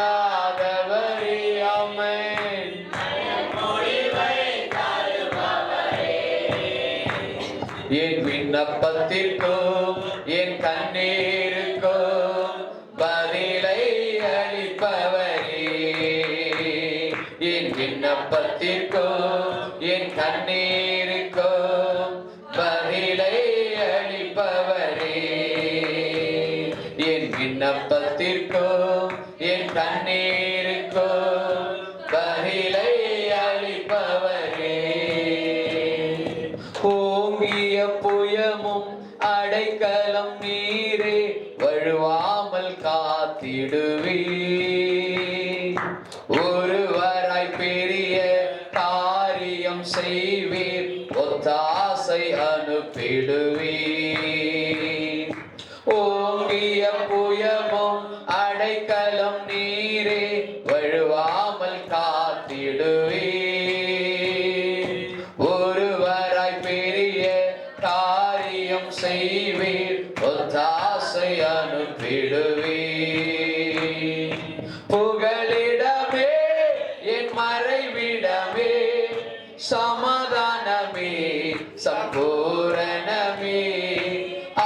முடிவில்லாதவரே ஆமென். என் விண்ணப்பத்திற்கும் என் கண்ணீருக்கும் பதிலை அளிப்பவரே. என் விண்ணப்பத்திற்கும் என் கண்ணீருக்கும் பதிலை அளிப்பவரே. என் விண்ணப்பத்திற்கும் என் கண்ணீருக்கும் பதிலை அளிப்பவரே. ஓங்கிய புயமும் அடைக்கலம் நீரே, வழுவாமல் காத்திடுவே. ஒருவராய் பெரிய காரியம் செய்வீர், ஒத்தாசை அனுப்பிடுவே. ஓங்கிய புயமும் அடைக்கலம் நீரே, வழுவாமல் காத்திடுவே. ஒருவராய் பெரிய காரியம் செய்வீர், ஒத்தாசை அனுப்பிடுவே. புகலிடமே என் மறைவிடமே, சமாதானமே சம்பூரணமே,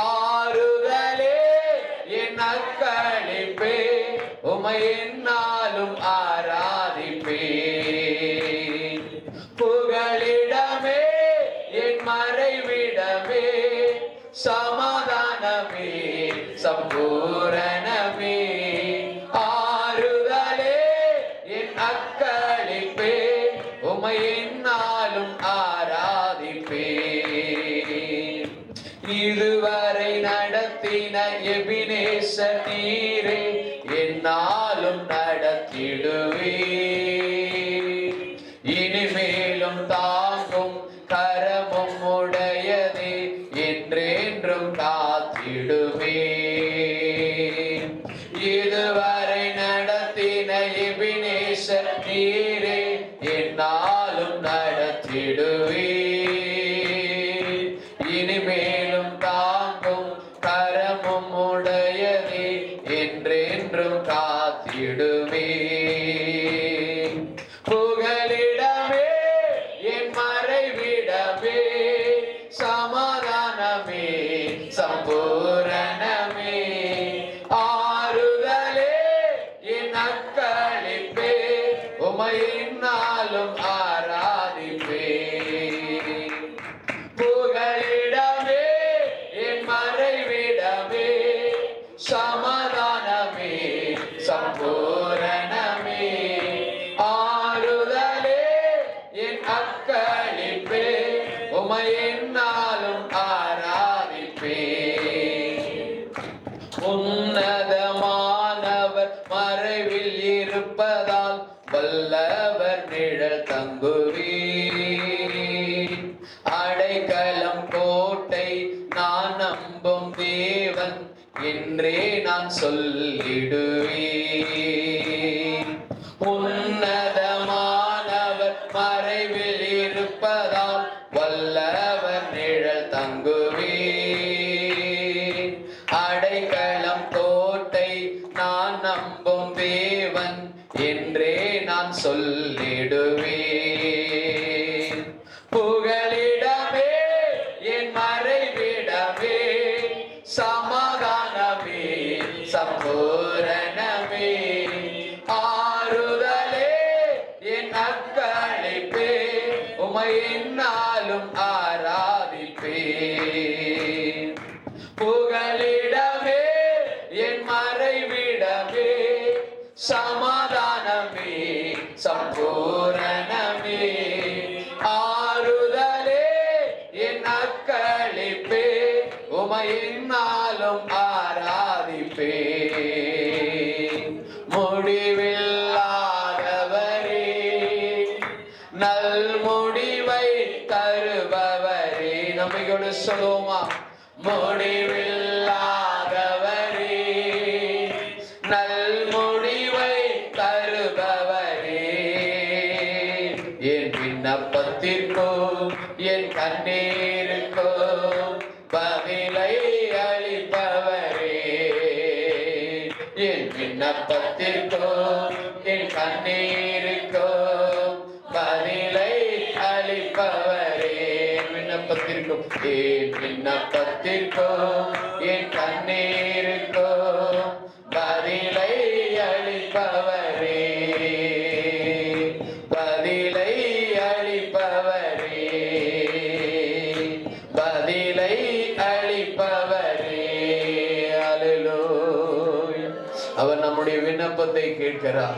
ஆறுதலே என் அக்களிப்பே, உமை என்னாலும் ஆராதிப்பேன். புகலிடமே என் மறைவிடமே, சமாதானமே சம்பூரணமே, ஆறுதலே என் அக்களிப்பே, உமை என்னாலும் ஆராதிப்பேன். இதுவரை நடத்தின எபினேசர் நீரே, என்னாலும் நடத்திடுவே. இனிமேலும் தாங்கும் கரமும் உடையதே, என்றென்றும் காத்திடுவே. இதுவரை நடத்தின எபினேசர் நீரே, என்னாலும் நடத்திடுவே. இனிமேலும் தாங்கும் கரமும் உடையதே, என்றென்றும் காத்திடுவே. புகலிடமே என் மறைவிடமே, சமாதானமே சம்பூரணமே, ஆறுதலே என் அக்களிப்பே, உமை என்னாலும் ஆராதிப்பேன். புகலிடமே என் மறைவிடமே, சமாதானமே சம்பூரணமே, ஆறுதலே என் அக்களிப்பே, உமை என்னாலும் ஆராதிப்பேன். உன்னதமானவர் மறைவில் இருப்பதால், வல்லவர் நிழல் தங்குவீர். அடைக்கலம் கோட்டை நான் நம்பும் தேவன், என்றே நான் சொல்லிடுவேன். உன்னதமானவர் மறைவில் இருப்பதால், வல்லவர் நிழல் தங்குவீர். அடைக்கலம் கோட்டை நான் நம்பும் தேவன், என்றே நான் சொல்லிடுவேன். புகலிடமே என் மறைவிடமே, சமாதானமே சம்பூரணமே, ஆறுதலே என் அக்களிப்பே, உமை என்னாலும் ஆராதிப்பேன். புகலிடமே என் மறைவிடமே, சமாதானமே சம்பூரணமே, ஆறுதலே என் அக்களிப்பே, உமை என்னாலும் ஆராதிப்பேன். முடிவில்லாதவரே, நல் முடிவை தருபவரே, நம்பிக்கையோடு சொல்லுவோமா? முடிவில்லாதவரே, நல் முடிவை தருபவரே, என் விண்ணப்பத்திற்கும் என் கண்ணீருக்கும் பதிலை அளிப்பவரே. என் விண்ணப்பத்திற்கும் என் கண்ணீருக்கும் பதிலை அளிப்பவரே. விண்ணப்பத்திற்கும் என் விண்ணப்பத்திற்கும் என் கண்ணீருக்கும் பதிலை அளிப்பவரே, பதிலை அளிப்பவரே, பதிலை அளிப்பவரே. அல்லேலூயா. அவர் நம்முடைய விண்ணப்பத்தை கேட்கிறார்.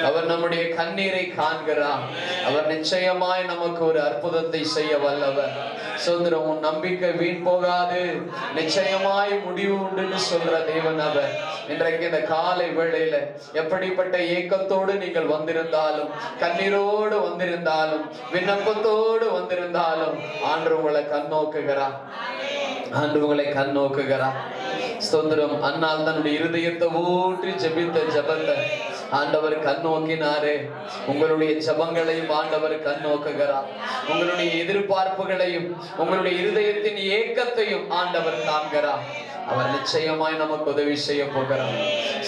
அவர் நம்முடைய கண்ணீரை காண்கிறார். அவர் நிச்சயமாய் நமக்கு ஒரு அற்புதத்தை செய்ய வல்லவர். சோதரம், உன் நம்பிக்கை வீண் போகாது, நிச்சயமாய் முடிவு உண்டுன்னு சொல்ற தேவன் அவர். இன்றைக்கு இந்த காலை வேளையில எப்படிப்பட்ட ஏக்கத்தோடு நீங்கள் வந்திருந்தாலும், கண்ணீரோடு வந்திருந்தாலும், விண்ணப்பத்தோடு வந்திருந்தாலும், ஆண்டவர் உங்களை கண்ணோக்குகிறார். ஆண்டவர் உங்களை கண்ணோக்குகிறார். ஸ்தோத்திரம். அன்னால் தன்னுடைய இருதயத்தை ஊற்றி ஜெபித்த ஜெபத்தை ஆண்டவர் கண்ணோக்கினாரே. உங்களுடைய ஜெபங்களையும் ஆண்டவர் கண்ணோக்குகிறார். உங்களுடைய எதிர்பார்ப்புகளையும் உங்களுடைய இருதயத்தின் ஏக்கத்தையும் ஆண்டவர் காண்கிறார். அவர் நிச்சயமாய் நமக்கு உதவி செய்ய போகிறார்.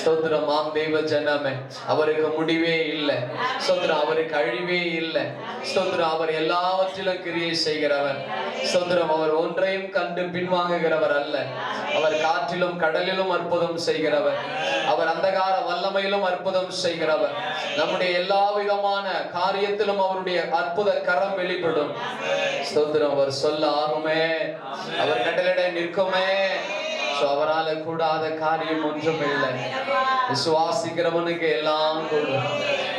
ஸ்தோத்திரம். ஆம் தெய்வ ஜனமே, அவருக்கு முடிவே இல்லை. ஸ்தோத்திரம். அவருக்கு அழிவே இல்லை. ஸ்தோத்திரம். அவர் எல்லாவற்றிலும் கிரியை செய்கிறவர். ஸ்தோத்திரம். அவர் ஒன்றையும் கண்டு பின்வாங்குகிறவர் அல்ல. அவர் காற்றிலும் கடலிலும் அற்புதம் செய்கிறவர். அவர் அந்தகார வல்லமையிலும் அற்புதம் செய்கிறவர். நம்முடைய எல்லா விதமான காரியத்திலும் அவருடைய அற்புத கரம் வெளிப்படும். ஸ்தோத்திரம். அவர் சொல்ல ஆகுமே, அவர் கடலிட நிற்குமே. அவரால் கூடாத காரியம் ஒன்றும் இல்லை. விசுவாசிக்கிறவனுக்கு எல்லாம் கூடும்.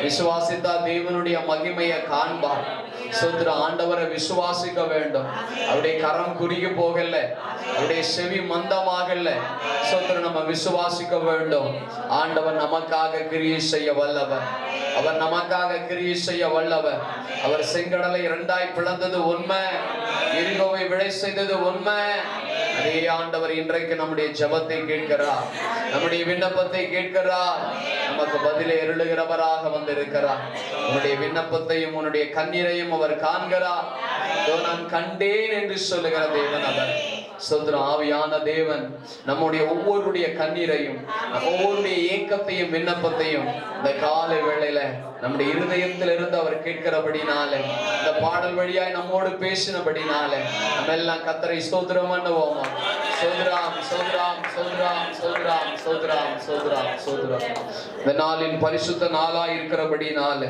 விசுவாசித்தா தேவனுடைய மகிமையை காண்பார். ஸ்தோத்திரம். ஆண்டவரை விசுவாசிக்க வேண்டும். அவருடைய கரம் குறுகி போகல, அவருடைய செவி மந்தமாகல. ஸ்தோத்திரம். நம்ம விசுவாசிக்க வேண்டும். ஆண்டவர் நமக்காக கிரியை செய்ய வல்லவர். அவர் நமக்காக கிரியை செய்ய வல்லவர். அவர் செங்கடலை இரண்டாய் பிளந்தது உண்மை, எரிகோவை விளை செய்தது உண்மை. அதே ஆண்டவர் இன்றைக்கு நம்முடைய ஜெபத்தை கேட்கிறார், நம்முடைய விண்ணப்பத்தை கேட்கிறார். நமக்கு பதிலை அருளுகிறவராக வந்திருக்கிறார். உன்னுடைய விண்ணப்பத்தையும் உன்னுடைய கண்ணீரையும் அவர் காண்கிறார். நான் கண்டேன் என்று சொல்லுகிற தேவன் அவர். ஸ்தோத்திரம். ஆவியான தேவன் நம்முடைய ஒவ்வொருடைய கண்ணீரையும், ஒவ்வொருடைய ஏக்கத்தையும் விண்ணப்பத்தையும் இந்த காலை வேளையில நம்முடைய இருதயத்தில் இருந்து அவர் கேட்கிறபடினாலே, இந்த பாடல் வழியாய் நம்மோடு பேசினபடினாலே நம்ம எல்லாம் கர்த்தரை ஸ்தோத்திரம் பண்ணுவோமா? சோத்ராம் சோத்ராம் சோத்ராம் சோத்ராம் சோத்ராம் சோத்ராம் சோத்ராம். இந்த நாளின் பரிசுத்த நாளாய் இருக்கிறபடினால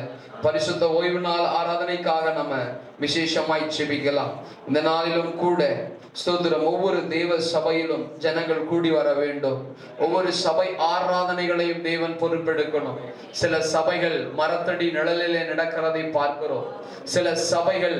பரிசுத்த ஓய்வு நாள் ஆராதனைக்காக நம்ம விசேஷமாய் செபிக்கலாம். இந்த நாளிலும் கூட ஸ்தோத்திரம். ஒவ்வொரு தேவ சபையிலும் ஜனங்கள் கூடி வர வேண்டும். ஒவ்வொரு சபை ஆராதனைகளையும் தேவன் பொறுப்பெடுக்கணும். சில சபைகள் மரத்தடி நிழலிலே நடக்கிறதை பார்க்கிறோம். சில சபைகள்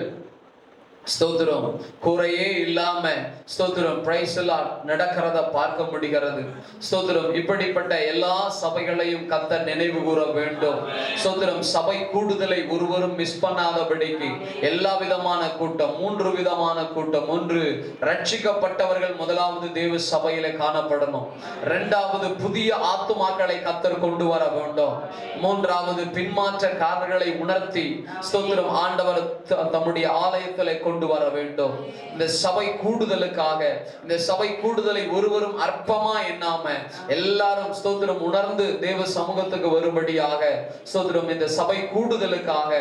ஸ்தோத்திரம் குறையே இல்லாம ஸ்தோத்திரம் பிரைஸ் எல்லாம் நடக்கிறத பார்க்க முடிகிறது. ஸ்தோத்திரம். இப்படிப்பட்ட எல்லா சபைகளையும் கர்த்தர் நினைவு கூற வேண்டும். ஸ்தோத்திரம். சபை கூடுதலை ஒருவரும் மிஸ் பண்ணாதபடிக்கு எல்லா விதமான கூட்டம், 3 விதமான கூட்டம். ஒன்று, ரட்சிக்கப்பட்டவர்கள் முதலாவது தேவ சபையில காணப்படணும். 2வது, புதிய ஆத்துமாக்களை கர்த்தர் கொண்டு வர வேண்டும். 3வது, பின்மாற்றக்காரர்களை உணர்த்தி ஸ்தோத்திரம் ஆண்டவர் தம்முடைய ஆலயத்திலே கொண்டு வர வேண்டும். இந்த சபை கூடுதலுக்காக, இந்த சபை கூடுதலை ஒருவரும் அற்பமா எண்ணாம எல்லாரும் ஸ்தோத்திரம் உணர்ந்து தேவ சமூகத்துக்கு வரும்படியாக ஸ்தோத்திரம் இந்த சபை கூடுதலுக்காக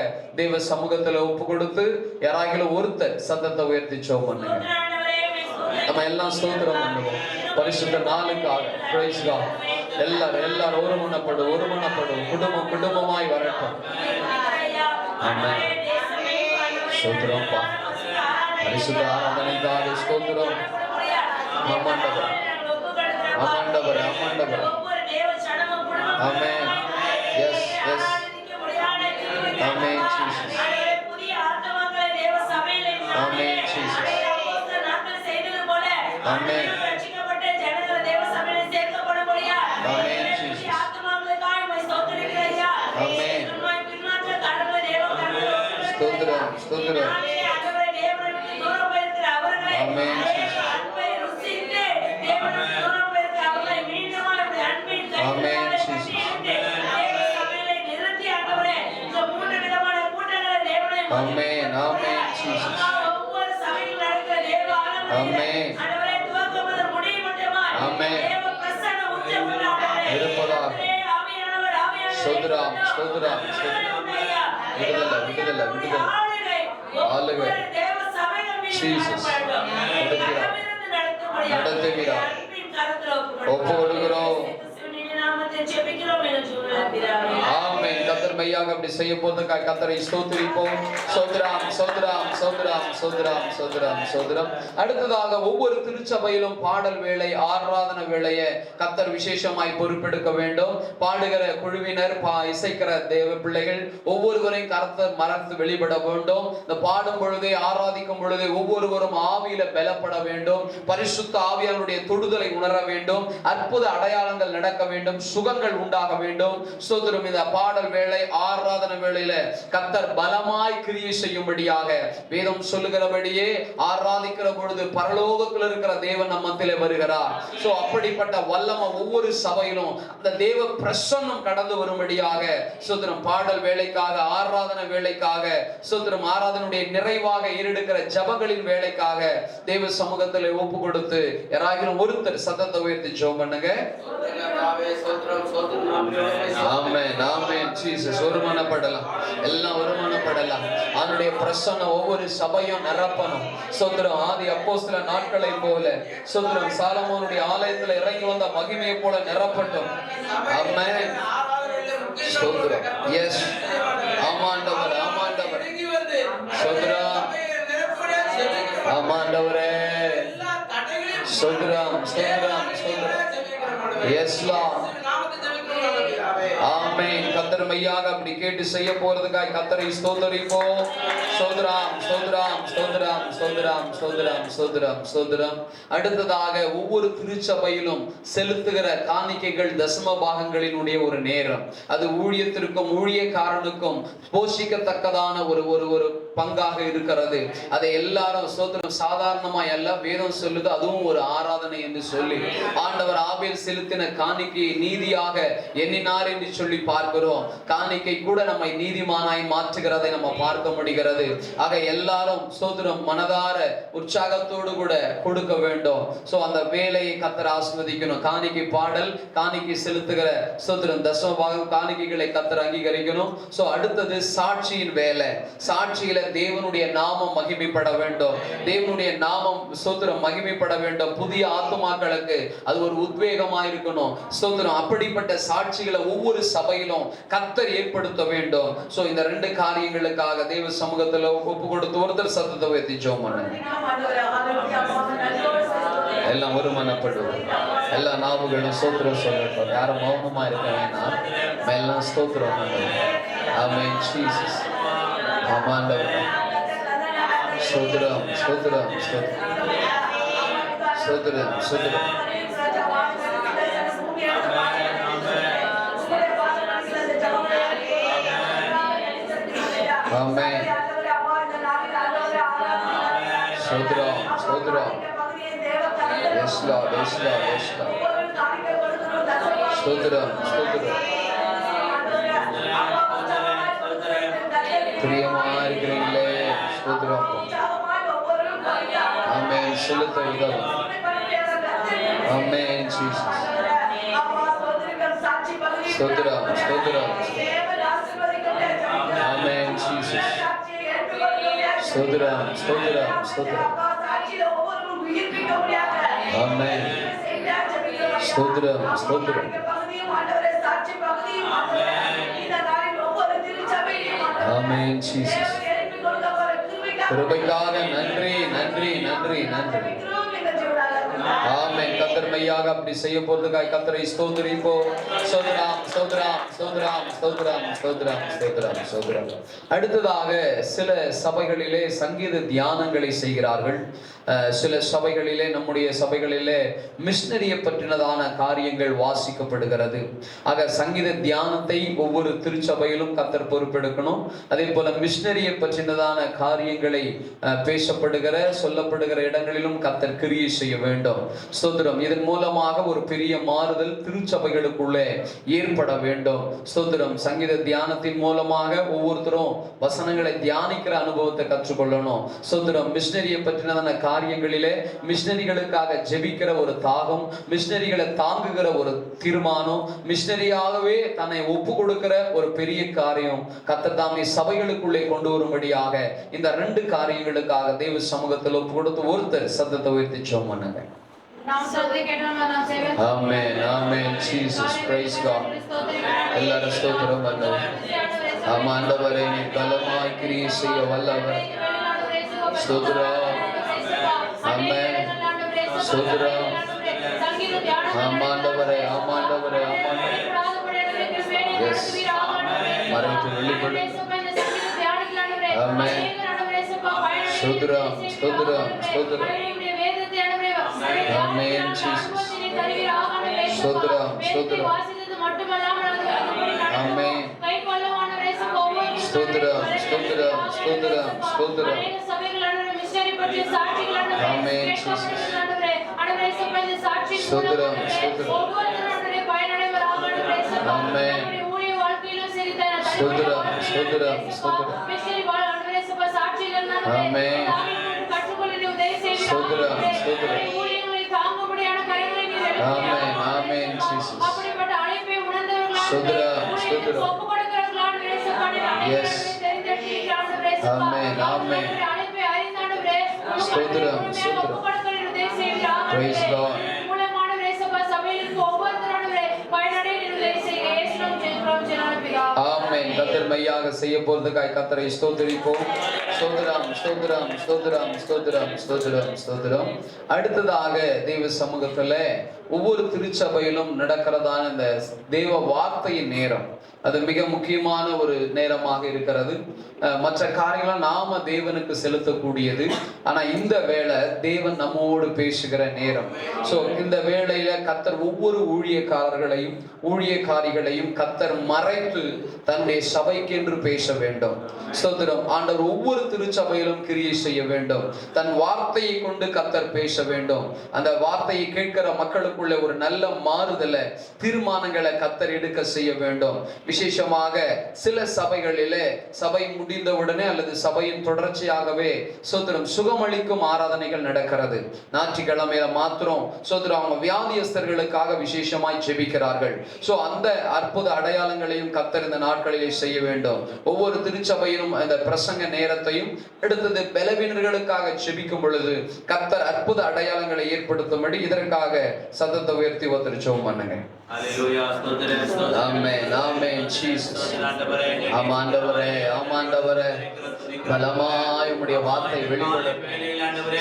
தேவ சமூகத்துல ஒப்பு கொடுத்து யாராகிலும் ஒருத்தர் சத்தத்தை உயர்த்தி ஜெபம் பண்ணுங்க. நம்ம எல்லாம் ஸ்தோத்திரம் பண்ணுவோம். பரிசுத்த நாளுக்காக பிரைஸ் காட். எல்லாரும் ஒருமனப்படும் குடும்பமாய் வரட்டும். ஆமென். ஸ்தோத்திரம்ப்பா. பரிசுத்த ஆராதனைக்காக ஸ்தோத்திரம். ஆமாண்டவர். ஆமென். Yes yes. ஆமென் ஜீசஸ். ஆமென் ஜீசஸ். ஆமென். ஆமென் ஜீசஸ். ஆமென். ஸ்தோத்திரம் ஸ்தோத்திரம். ஆமென் ஜீசஸ். ஆமென் ஜீசஸ். ஆமென் ஆமென் ஜீசஸ். ஆமென் ஆமென். இருப்பதாக ஸ்தோத்திரம் ஸ்தோத்திரம் விடுதலை விடுதலை விடுதலை ஆளுகை ஜீசஸ் நடத்துகிறார் ஒப்பு கொடுக்கிறோம். ஆமென். கர்த்தர் மையாக அப்படி செய்ய போவதற்காக கர்த்தரை ஸ்தோத்திரிப்போம். ஸ்தோத்திரம் ஸ்தோத்திரம் ஸ்தோத்திரம் ஸ்தோத்திரம் ஸ்தோத்திரம் ஸ்தோத்திரம். அடுத்ததாக ஒவ்வொரு திருச்சபையிலும் பாடல் வேளை ஆராதனை வேளையை கர்த்தர் விசேஷமாய் பொறுப்பெடுக்க வேண்டும். பாடுகிற குழுவினர் இசைக்கிற தேவ பிள்ளைகள் ஒவ்வொருவரையும் கர்த்தர் மறந்து வெளிப்பட வேண்டும். இந்த பாடும் பொழுதே ஆராதிக்கும் பொழுதே ஒவ்வொருவரும் ஆவியில பலப்பட வேண்டும். பரிசுத்த ஆவியானுடைய தொடுதலை உணர வேண்டும். அற்புத அடையாளங்கள் நடக்க வேண்டும். சுகங்கள் உண்டாக வேண்டும். ஸ்தோத்திரம். இந்த பாடல் வேளை ஆராதனை வேளையில கர்த்தர் பலமாய் கிரியை செய்யும்படியாக வேதம் சொல்லுகிறபடியே ஆராதிக்கிற பொழுது பரலோகத்தில் இருக்கிற தேவன் நம்ம மத்தியிலே வருகிறார். சோ அப்படிப்பட்ட வல்லமை ஒவ்வொரு சபையிலும் அந்த தேவ பிரசன்னம் கடந்து வரும்படியாக ஸ்தோத்திரம். பாடல் வேளைக்காக ஆராதனை வேளைக்காக ஸ்தோத்திரம். ஆராதனுடைய நிறைவாக ஏறெடுக்கிற ஜபங்களின் வேளைக்காக தேவ சமூகத்தில் ஒப்பு கொடுத்து யாராகிலும் ஒருத்தர் சத்தத்தை உயர்த்தி ஜெபம் பண்ணுங்க. ஆமென் ஆமென். ஜீசஸ் ஒருமனப்படலாம். எல்லாம் ஒருமனப்படலாம். அவனுடைய பிரசன்னம் ஒவ்வொரு சபையும் நிரப்பணும். ஸ்தோத்திரம். ஆதி அப்போஸ்தல நாட்களை போல ஸ்தோத்திரம் சாலமோனுடைய ஆலயத்தில் இறங்கி வந்த மகிமையை போல நிரப்பட்டும். ஆமென். ஸ்தோத்திரம். எஸ். ஆமாண்டவர் ஆமாண்டவர். ஸ்தோத்திரம். ஆமாண்டவரே. ஸ்தோத்திரம் ஸ்தோத்திரம் ஸ்தோத்திரம். Yes Lord. ஆமென். கர்த்தர் மையாக அப்படி கேட்டு செய்ய போறதுக்காக கர்த்தரை ஸ்தோத்திரிப்போம். ஸ்தோத்திரம் ஸ்தோத்திரம் ஸ்தோத்திரம் ஸ்தோத்திரம் ஸ்தோத்திரம் ஸ்தோத்திரம் ஸ்தோத்திரம். அடுத்ததாக ஒவ்வொரு திருச்சபையிலும் செலுத்துகிற காணிக்கைகள் தசம பாகங்களினுடைய ஒரு நேரம். அது ஊழியத்திற்கும் ஊழியக்காரனுக்கும் போஷிக்கத்தக்கதான ஒரு ஒரு ஒரு பங்காக இருக்கிறது. அதை எல்லாரும் ஸ்தோத்திரம் சாதாரணமாய் அல்ல, வேதம் சொல்லுது அதுவும் ஒரு ஆராதனை என்று சொல்லி ஆண்டவர் ஆபேல் செலுத்தின காணிக்கையை நீதியாக எண்ணினார் என்று சொல்லி பார்க்கிறோம். காணிக்கை கூட நம்மை நீதிமானாய் மாற்றுகிறதை நம்ம பார்க்க முடிகிறது. ஆக எல்லாரும் ஸ்தோத்திரம் மனதார உற்சாகத்தோடு கூட கொடுக்க வேண்டும். சோ அந்த வேலையை கர்த்தர் ஆசீர்வதிக்கணும். காணிக்கை பாடல் காணிக்கை செலுத்துகிற ஸ்தோத்திரம் தசம பாகம் காணிக்கைகளை கர்த்தர் அங்கீகரிக்கணும். சோ அடுத்தது சாட்சியின் வேலை. சாட்சியில தேவனுடைய நாமம் மகிமைப்பட வேண்டும். தேவனுடைய நாமம் ஸ்தோத்திரம் மகிமைப்பட வேண்டும். புதிய ஆத்துமாக்களுக்கு அது ஒரு உத்வேகமா இருக்கணும். ஸ்தோத்திரம். அப்படிப்பட்ட சாட்சிகளை ஒவ்வொரு சபையிலும் கர்த்தர் ஏற்படுத்த வேண்டும். சோ இந்த ரெண்டு காரியங்களுக்காக தேவ சமூகத்துல ஒப்பு கொடுத்து ஒருத்தர் சத்தத்தை உயர்த்தி ஜெபம் பண்ணுங்க. எல்லாம் ஒருமனப்படுவோம். எல்லா நாவுகளும் ஸ்தோத்திரம் சொல்லட்டும். யாரும் மௌனமா இருக்க வேண்டாம். எல்லாம் ஸ்தோத்திரம் பண்ணுவோம். ஆமென். ஜீசஸ். ஆமாண்டவர். ஸ்தோத்திரம் ஸ்தோத்திரம் ஸ்தோத்திரம் ஸ்தோத்திரம் ஸ்தோத்திரம். ஆமென். ஸ்தோத்திரம் ஸ்தோத்திரம். Yes Lord yes Lord yes Lord. ஸ்தோத்திரம் ஸ்தோத்திரம். பிரியமா இருக்கிறீங்களே. ஸ்தோத்திரம். ஆமென். செலுத்த உதவும். ஆமென். ஜீசஸ். ஸ்தோத்திரம் ஸ்தோத்திரம். ஆமென். ஜீசஸ். ஸ்தோத்திரம் ஸ்தோத்திரம் ஸ்தோத்திரம். ஆமென். ஸ்தோத்திரம் ஸ்தோத்திரம். ஆமென். ஜீசஸ். கிருபைக்காக நன்றி நன்றி நன்றி நன்றி. ஆமென். கர்த்தர் மையாக அப்படி செய்ய போறதுக்காக கர்த்தரை ஸ்தோத்திரிப்போம். ஸ்தோத்திரம் ஸ்தோத்திரம் ஸ்தோத்திரம் ஸ்தோத்திரம் ஸ்தோத்திரம் ஸ்தோத்திரம் ஸ்தோத்திரம். அடுத்ததாக சில சபைகளிலே சங்கீத தியானங்களை செய்கிறார்கள். சில சபைகளிலே நம்முடைய சபைகளிலே மிஷனரியை பற்றினதான காரியங்கள் வாசிக்கப்படுகிறது. ஆக சங்கீத தியானத்தை ஒவ்வொரு திருச்சபையிலும் கர்த்தர் பொறுப்பெடுக்கணும். அதே போல மிஷனரியை பற்றினதான காரியங்களை பேசப்படுகிற சொல்லப்படுகிற இடங்களிலும் கர்த்தர் கிரியை செய்ய வேண்டும். வேண்டும். ஸ்தோத்திரம். இதன் மூலமாக ஒரு பெரிய மாறுதல் திருச்சபைகளுக்குள்ளே ஏற்பட வேண்டும். ஸ்தோத்திரம். சங்கீத தியானத்தின் மூலமாக ஒவ்வொருத்தரும் வசனங்களை தியானிக்கிற அனுபவத்தை கற்றுக்கொள்ளணும். ஸ்தோத்திரம். மிஷனரியை பற்றின காரியங்களிலே மிஷனரிகளுக்காக ஜெபிக்கிற ஒரு தாகம், மிஷனரிகளை தாங்குகிற ஒரு தீர்மானம், மிஷனரியாகவே தன்னை ஒப்பு கொடுக்கிற ஒரு பெரிய காரியம் கர்த்தர் தாமே சபைகளுக்குள்ளே கொண்டு வரும்படியாக இந்த 2 காரியங்களுக்காக தேவ சமூகத்தில் ஒப்பு கொடுத்து ஒருத்தர் சத்தத்தை உயர்த்தி ஜெபம் பண்ணுங்க. ஆமென், ஆமென். Jesus, praise God. எல்லாரும் ஸ்தோத்திரம் பண்ணுங்க. ஆமா ஆண்டவரே, நீ பலமாய் கிரியை செய்ய வல்லவர். ஸ்தோத்திரம். ஆமென். ஸ்தோத்திரம். ஆமாண்டவரே, ஆமாண்டவரே, ஆமாண்டவரே. எஸ், மறைத்து வெளிப்படு. ஆமென். ஸ்தோத்திரம், ஸ்தோத்திரம், ஸ்தோத்திரம். ஆமென். ஜீசஸ். ஸ்தோத்திரம், ஸ்தோத்திரம். ஆமென். ஸ்தோத்திரம், ஸ்தோத்திரம், ஸ்தோத்திரம், ஸ்தோத்திரம். ஆமென். ஜீசஸ். ஸ்தோத்திரம், ஸ்தோத்திரம். ஆமென். ஸ்தோத்திரம், ஸ்தோத்திரம், ஸ்தோத்திரம். ஆமென். ஸ்தோத்திரம், ஸ்தோத்திரம். ஆமென், ஆமென். ஜீசஸ். ஸ்தோத்திரம், ஸ்தோத்திரம். எஸ். ஆமென், ஆமென். ஸ்தோத்திரம், ஸ்தோத்திரம். Praise God. ஆமென். கர்த்தர் மையாக செய்ய போறதுக்காய் கர்த்தரை ஸ்தோத்திரிப்போம். ஸ்தோத்திரம், ஸ்தோத்திரம், ஸ்தோத்திரம், ஸ்தோத்திரம், ஸ்தோத்திரம், ஸ்தோத்திரம். அடுத்ததாக தேவ சமூகத்துல ஒவ்வொரு திருச்சபையிலும் நடக்கிறதான இந்த தேவ வார்த்தையின் நேரம், அது மிக முக்கியமான ஒரு நேரமாக இருக்கிறது. மற்ற காரியங்கள் நாம தேவனுக்கு செலுத்தக்கூடியது. ஆனா இந்த வேளை தேவன் நம்மோடு பேசுகிற நேரம். சோ இந்த வேளையில கர்த்தர் ஒவ்வொரு ஊழியக்காரர்களையும் ஊழியக்காரிகளையும் கர்த்தர் மறைத்து தன்னுடைய சபைக்கு என்று பேச வேண்டும். ஸ்தோத்திரம். ஆண்டவர் ஒவ்வொரு திருச்சபையிலும் கிரியை செய்ய வேண்டும். தன் வார்த்தையை கொண்டு கர்த்தர் பேச வேண்டும். அந்த வார்த்தையை கேட்கிற மக்களுக்குள்ள ஒரு நல்ல மாறுதலை, தீர்மானங்களை கர்த்தர் எடுக்க செய்ய வேண்டும். விசேஷமாக சில சபைகளிலே சபை முடிந்தவுடனே அல்லது சபையின் தொடர்ச்சியாகவே ஸ்தோத்திரம் சுகமளிக்கும் ஆராதனைகள் நடக்கிறது. ஞாயிற்றுக்கிழமையில மாத்திரம் ஸ்தோத்திரம் அவங்க வியாதியஸ்தர்களுக்காக விசேஷமாய் ஜெபிக்கிறார்கள். சோ அந்த அற்புத அடையாளங்களையும் கர்த்தர் இந்த நாட்களிலே செய்ய வேண்டும். ஒவ்வொரு திருச்சபையிலும் அந்த பிரசங்க நேரத்தையும் எடுத்தது பலவீனர்களுக்காக ஜெபிக்கும் பொழுது கர்த்தர் அற்புத அடையாளங்களை ஏற்படுத்தும்படி இதற்காக சத்தத்தை உயர்த்தி ஒருத்தரிச்சோம் பண்ணுங்க. Hallelujah. ஸ்தோத்திரம், ஸ்தோத்திரம். ஆமென், ஆமென். ஜீசஸ். ஆமாண்டவரே, ஆமாண்டவரே. பலமாய் உம்முடைய வார்த்தை வெளிப்படும்.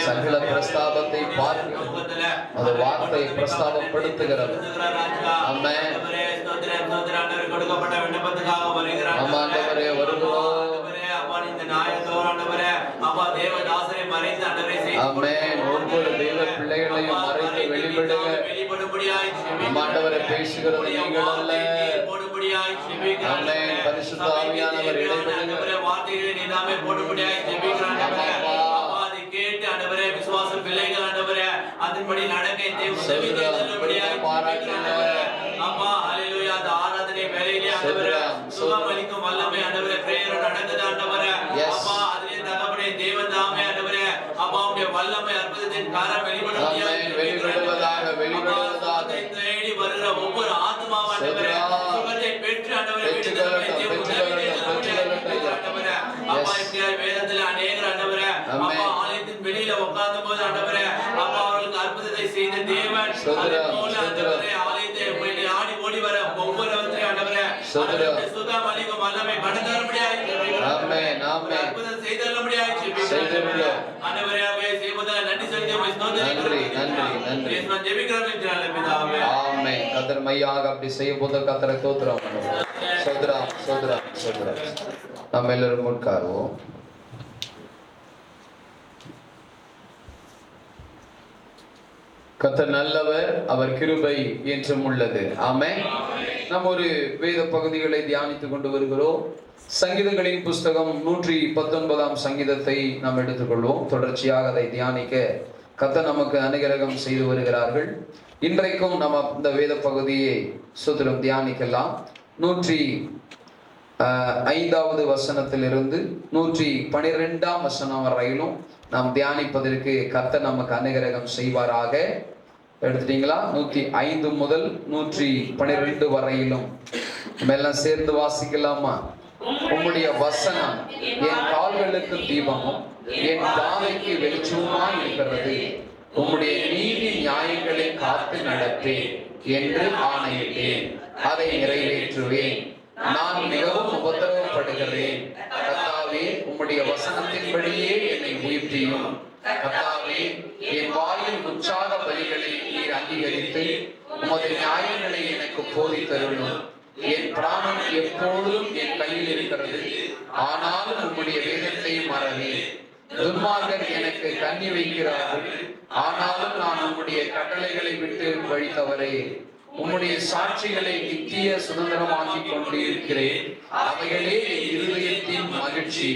சகல பிரஸ்தாபத்தை பார்த்து அந்த வார்த்தை பிரஸ்தாபப்படுத்துகிறது. ஆமென். ஆமாண்டவரே, வருகிறோம். ஆமென். ஒவ்வொரு தேவ பிள்ளைகளையும் மறைத்து வெளிப்படுங்க. ஆண்டவரே, பேசுகிறது நீங்கள் அல்ல. ஆமென். பரிசுத்த ஆவியானவர் இடைபெறுங்க. வார்த்தைகளை நீதாமே போடும்படியாய் ஜெபிக்கிறேன். அதை கேட்டு ஆண்டவரே விசுவாச பிள்ளைகள் ஆண்டவரே அதன்படி நடக்க தேவ உதவி செய்யும்படியாய் பாராட்டுகிறேன். அப்பா ஹalleluya. அந்த ஆராதனை வேளையிலே ஆண்டவரே சுகமளிக்கும் வல்லமை ஆண்டவரே பிரேயர் நடக்குது ஆண்டவரே. அப்பா அதிலே தகப்பனே தேவன் தாமே ஆண்டவரே அப்பா உம்முடைய வல்லமை அற்புதத்தின் காரம் வெளிப்படுவதாக தேடி வருகிற ஒவ்வொரு ஆத்மாவும் ஆண்டவரே சுகத்தை பெற்று ஆண்டவரே அப்பா இப்படியே வேதத்தில் அநேகர் ஆண்டவரே அப்பா ஆலயத்தின் வெளியில உட்கார்ந்த போது ஆண்டவரே அப்பா அவர்களுக்கு அற்புதத்தை செய்த தேவன் ஆண்டவரே ஆலயத்தை ஆடி ஓடி வர ஒவ்வொருவரையும் ஆண்டவரே சுகமளிக்கும் வல்லமை கடந்தரும்படியாய் ஆமென், ஆமென். அற்புதம் செய்தரும்படியாய் ஜெபிக்கிறேன் ஆண்டவரே. செய்வதால் நன்றி செலுத்தி நன்றி, நன்றி, நன்றி. நான் ஜெபிக்கிறேன் பிதாவே. ஆமென். கர்த்தர் மையாக அப்படி செய்ய போது கர்த்தரை ஸ்தோத்திரம் பண்ணுவோம். ஸ்தோத்திரம், ஸ்தோத்திரம், ஸ்தோத்திரம். நாம் எல்லாரும் உட்காருவோம். கர்த்தர் நல்லவர், அவர் கிருபை என்றும் உள்ளது. ஆமென். நாம் ஒரு வேத பகுதிகளை தியானித்துக் கொண்டு வருகிறோம். சங்கீதங்களின் புஸ்தகம் 119 சங்கீதத்தை நாம் எடுத்துக்கொள்வோம். தொடர்ச்சியாக அதை தியானிக்க கர்த்தர் நமக்கு அனுகிரகம் செய்து வருகிறார்கள். இன்றைக்கும் நம்ம இந்த வேத பகுதியை சுத்திரம் தியானிக்கலாம். 105வது வசனத்திலிருந்து 112ஆம் வசனம் வரையிலும் நாம் தியானிப்பதற்கு கர்த்தர் நமக்கு அனுகிரகம் செய்வாராக. எடுத்துட்டீங்களா? 105 முதல் 112 வரையிலும் நம்ம எல்லாம் சேர்ந்து வாசிக்கலாமா? உம்முடைய வசனம் என் கால்களுக்கு தீபமும் என் பாதைக்கு வெளிச்சமுமாய் இருக்கிறது. உம்முடைய நீதி நியாயங்களை காத்து நடப்பேன் என்று ஆணையிட்டேன், அதை நிறைவேற்றுவேன். நான் மிகவும் உபத்திரவப்படுகிறேன். கர்த்தாவே, உம்முடைய வசனத்தின்படியே என்னை உயிர்ப்பியும். கர்த்தாவே, என் வாயின் உற்சாக பலிகளை நீர் அங்கீகரித்து உமது நியாயங்களை எனக்கு போதித்தருளும். என் பிராணம் எப்பொழுதும் என் கையில் இருக்கிறது, ஆனாலும் உம்முடைய வேதத்தை மறவேன். துன்மார்கர் எனக்கு கண்ணி வைக்கிறார்கள், ஆனாலும் நான் உம்முடைய கட்டளைகளை விட்டு வழி தவறேன். உம்முடைய சாட்சிகளை நித்திய சுதந்திரமாக்கி கொண்டு இருக்கிறேன். அவைகளே என் இருதயத்தின் மகிழ்ச்சி.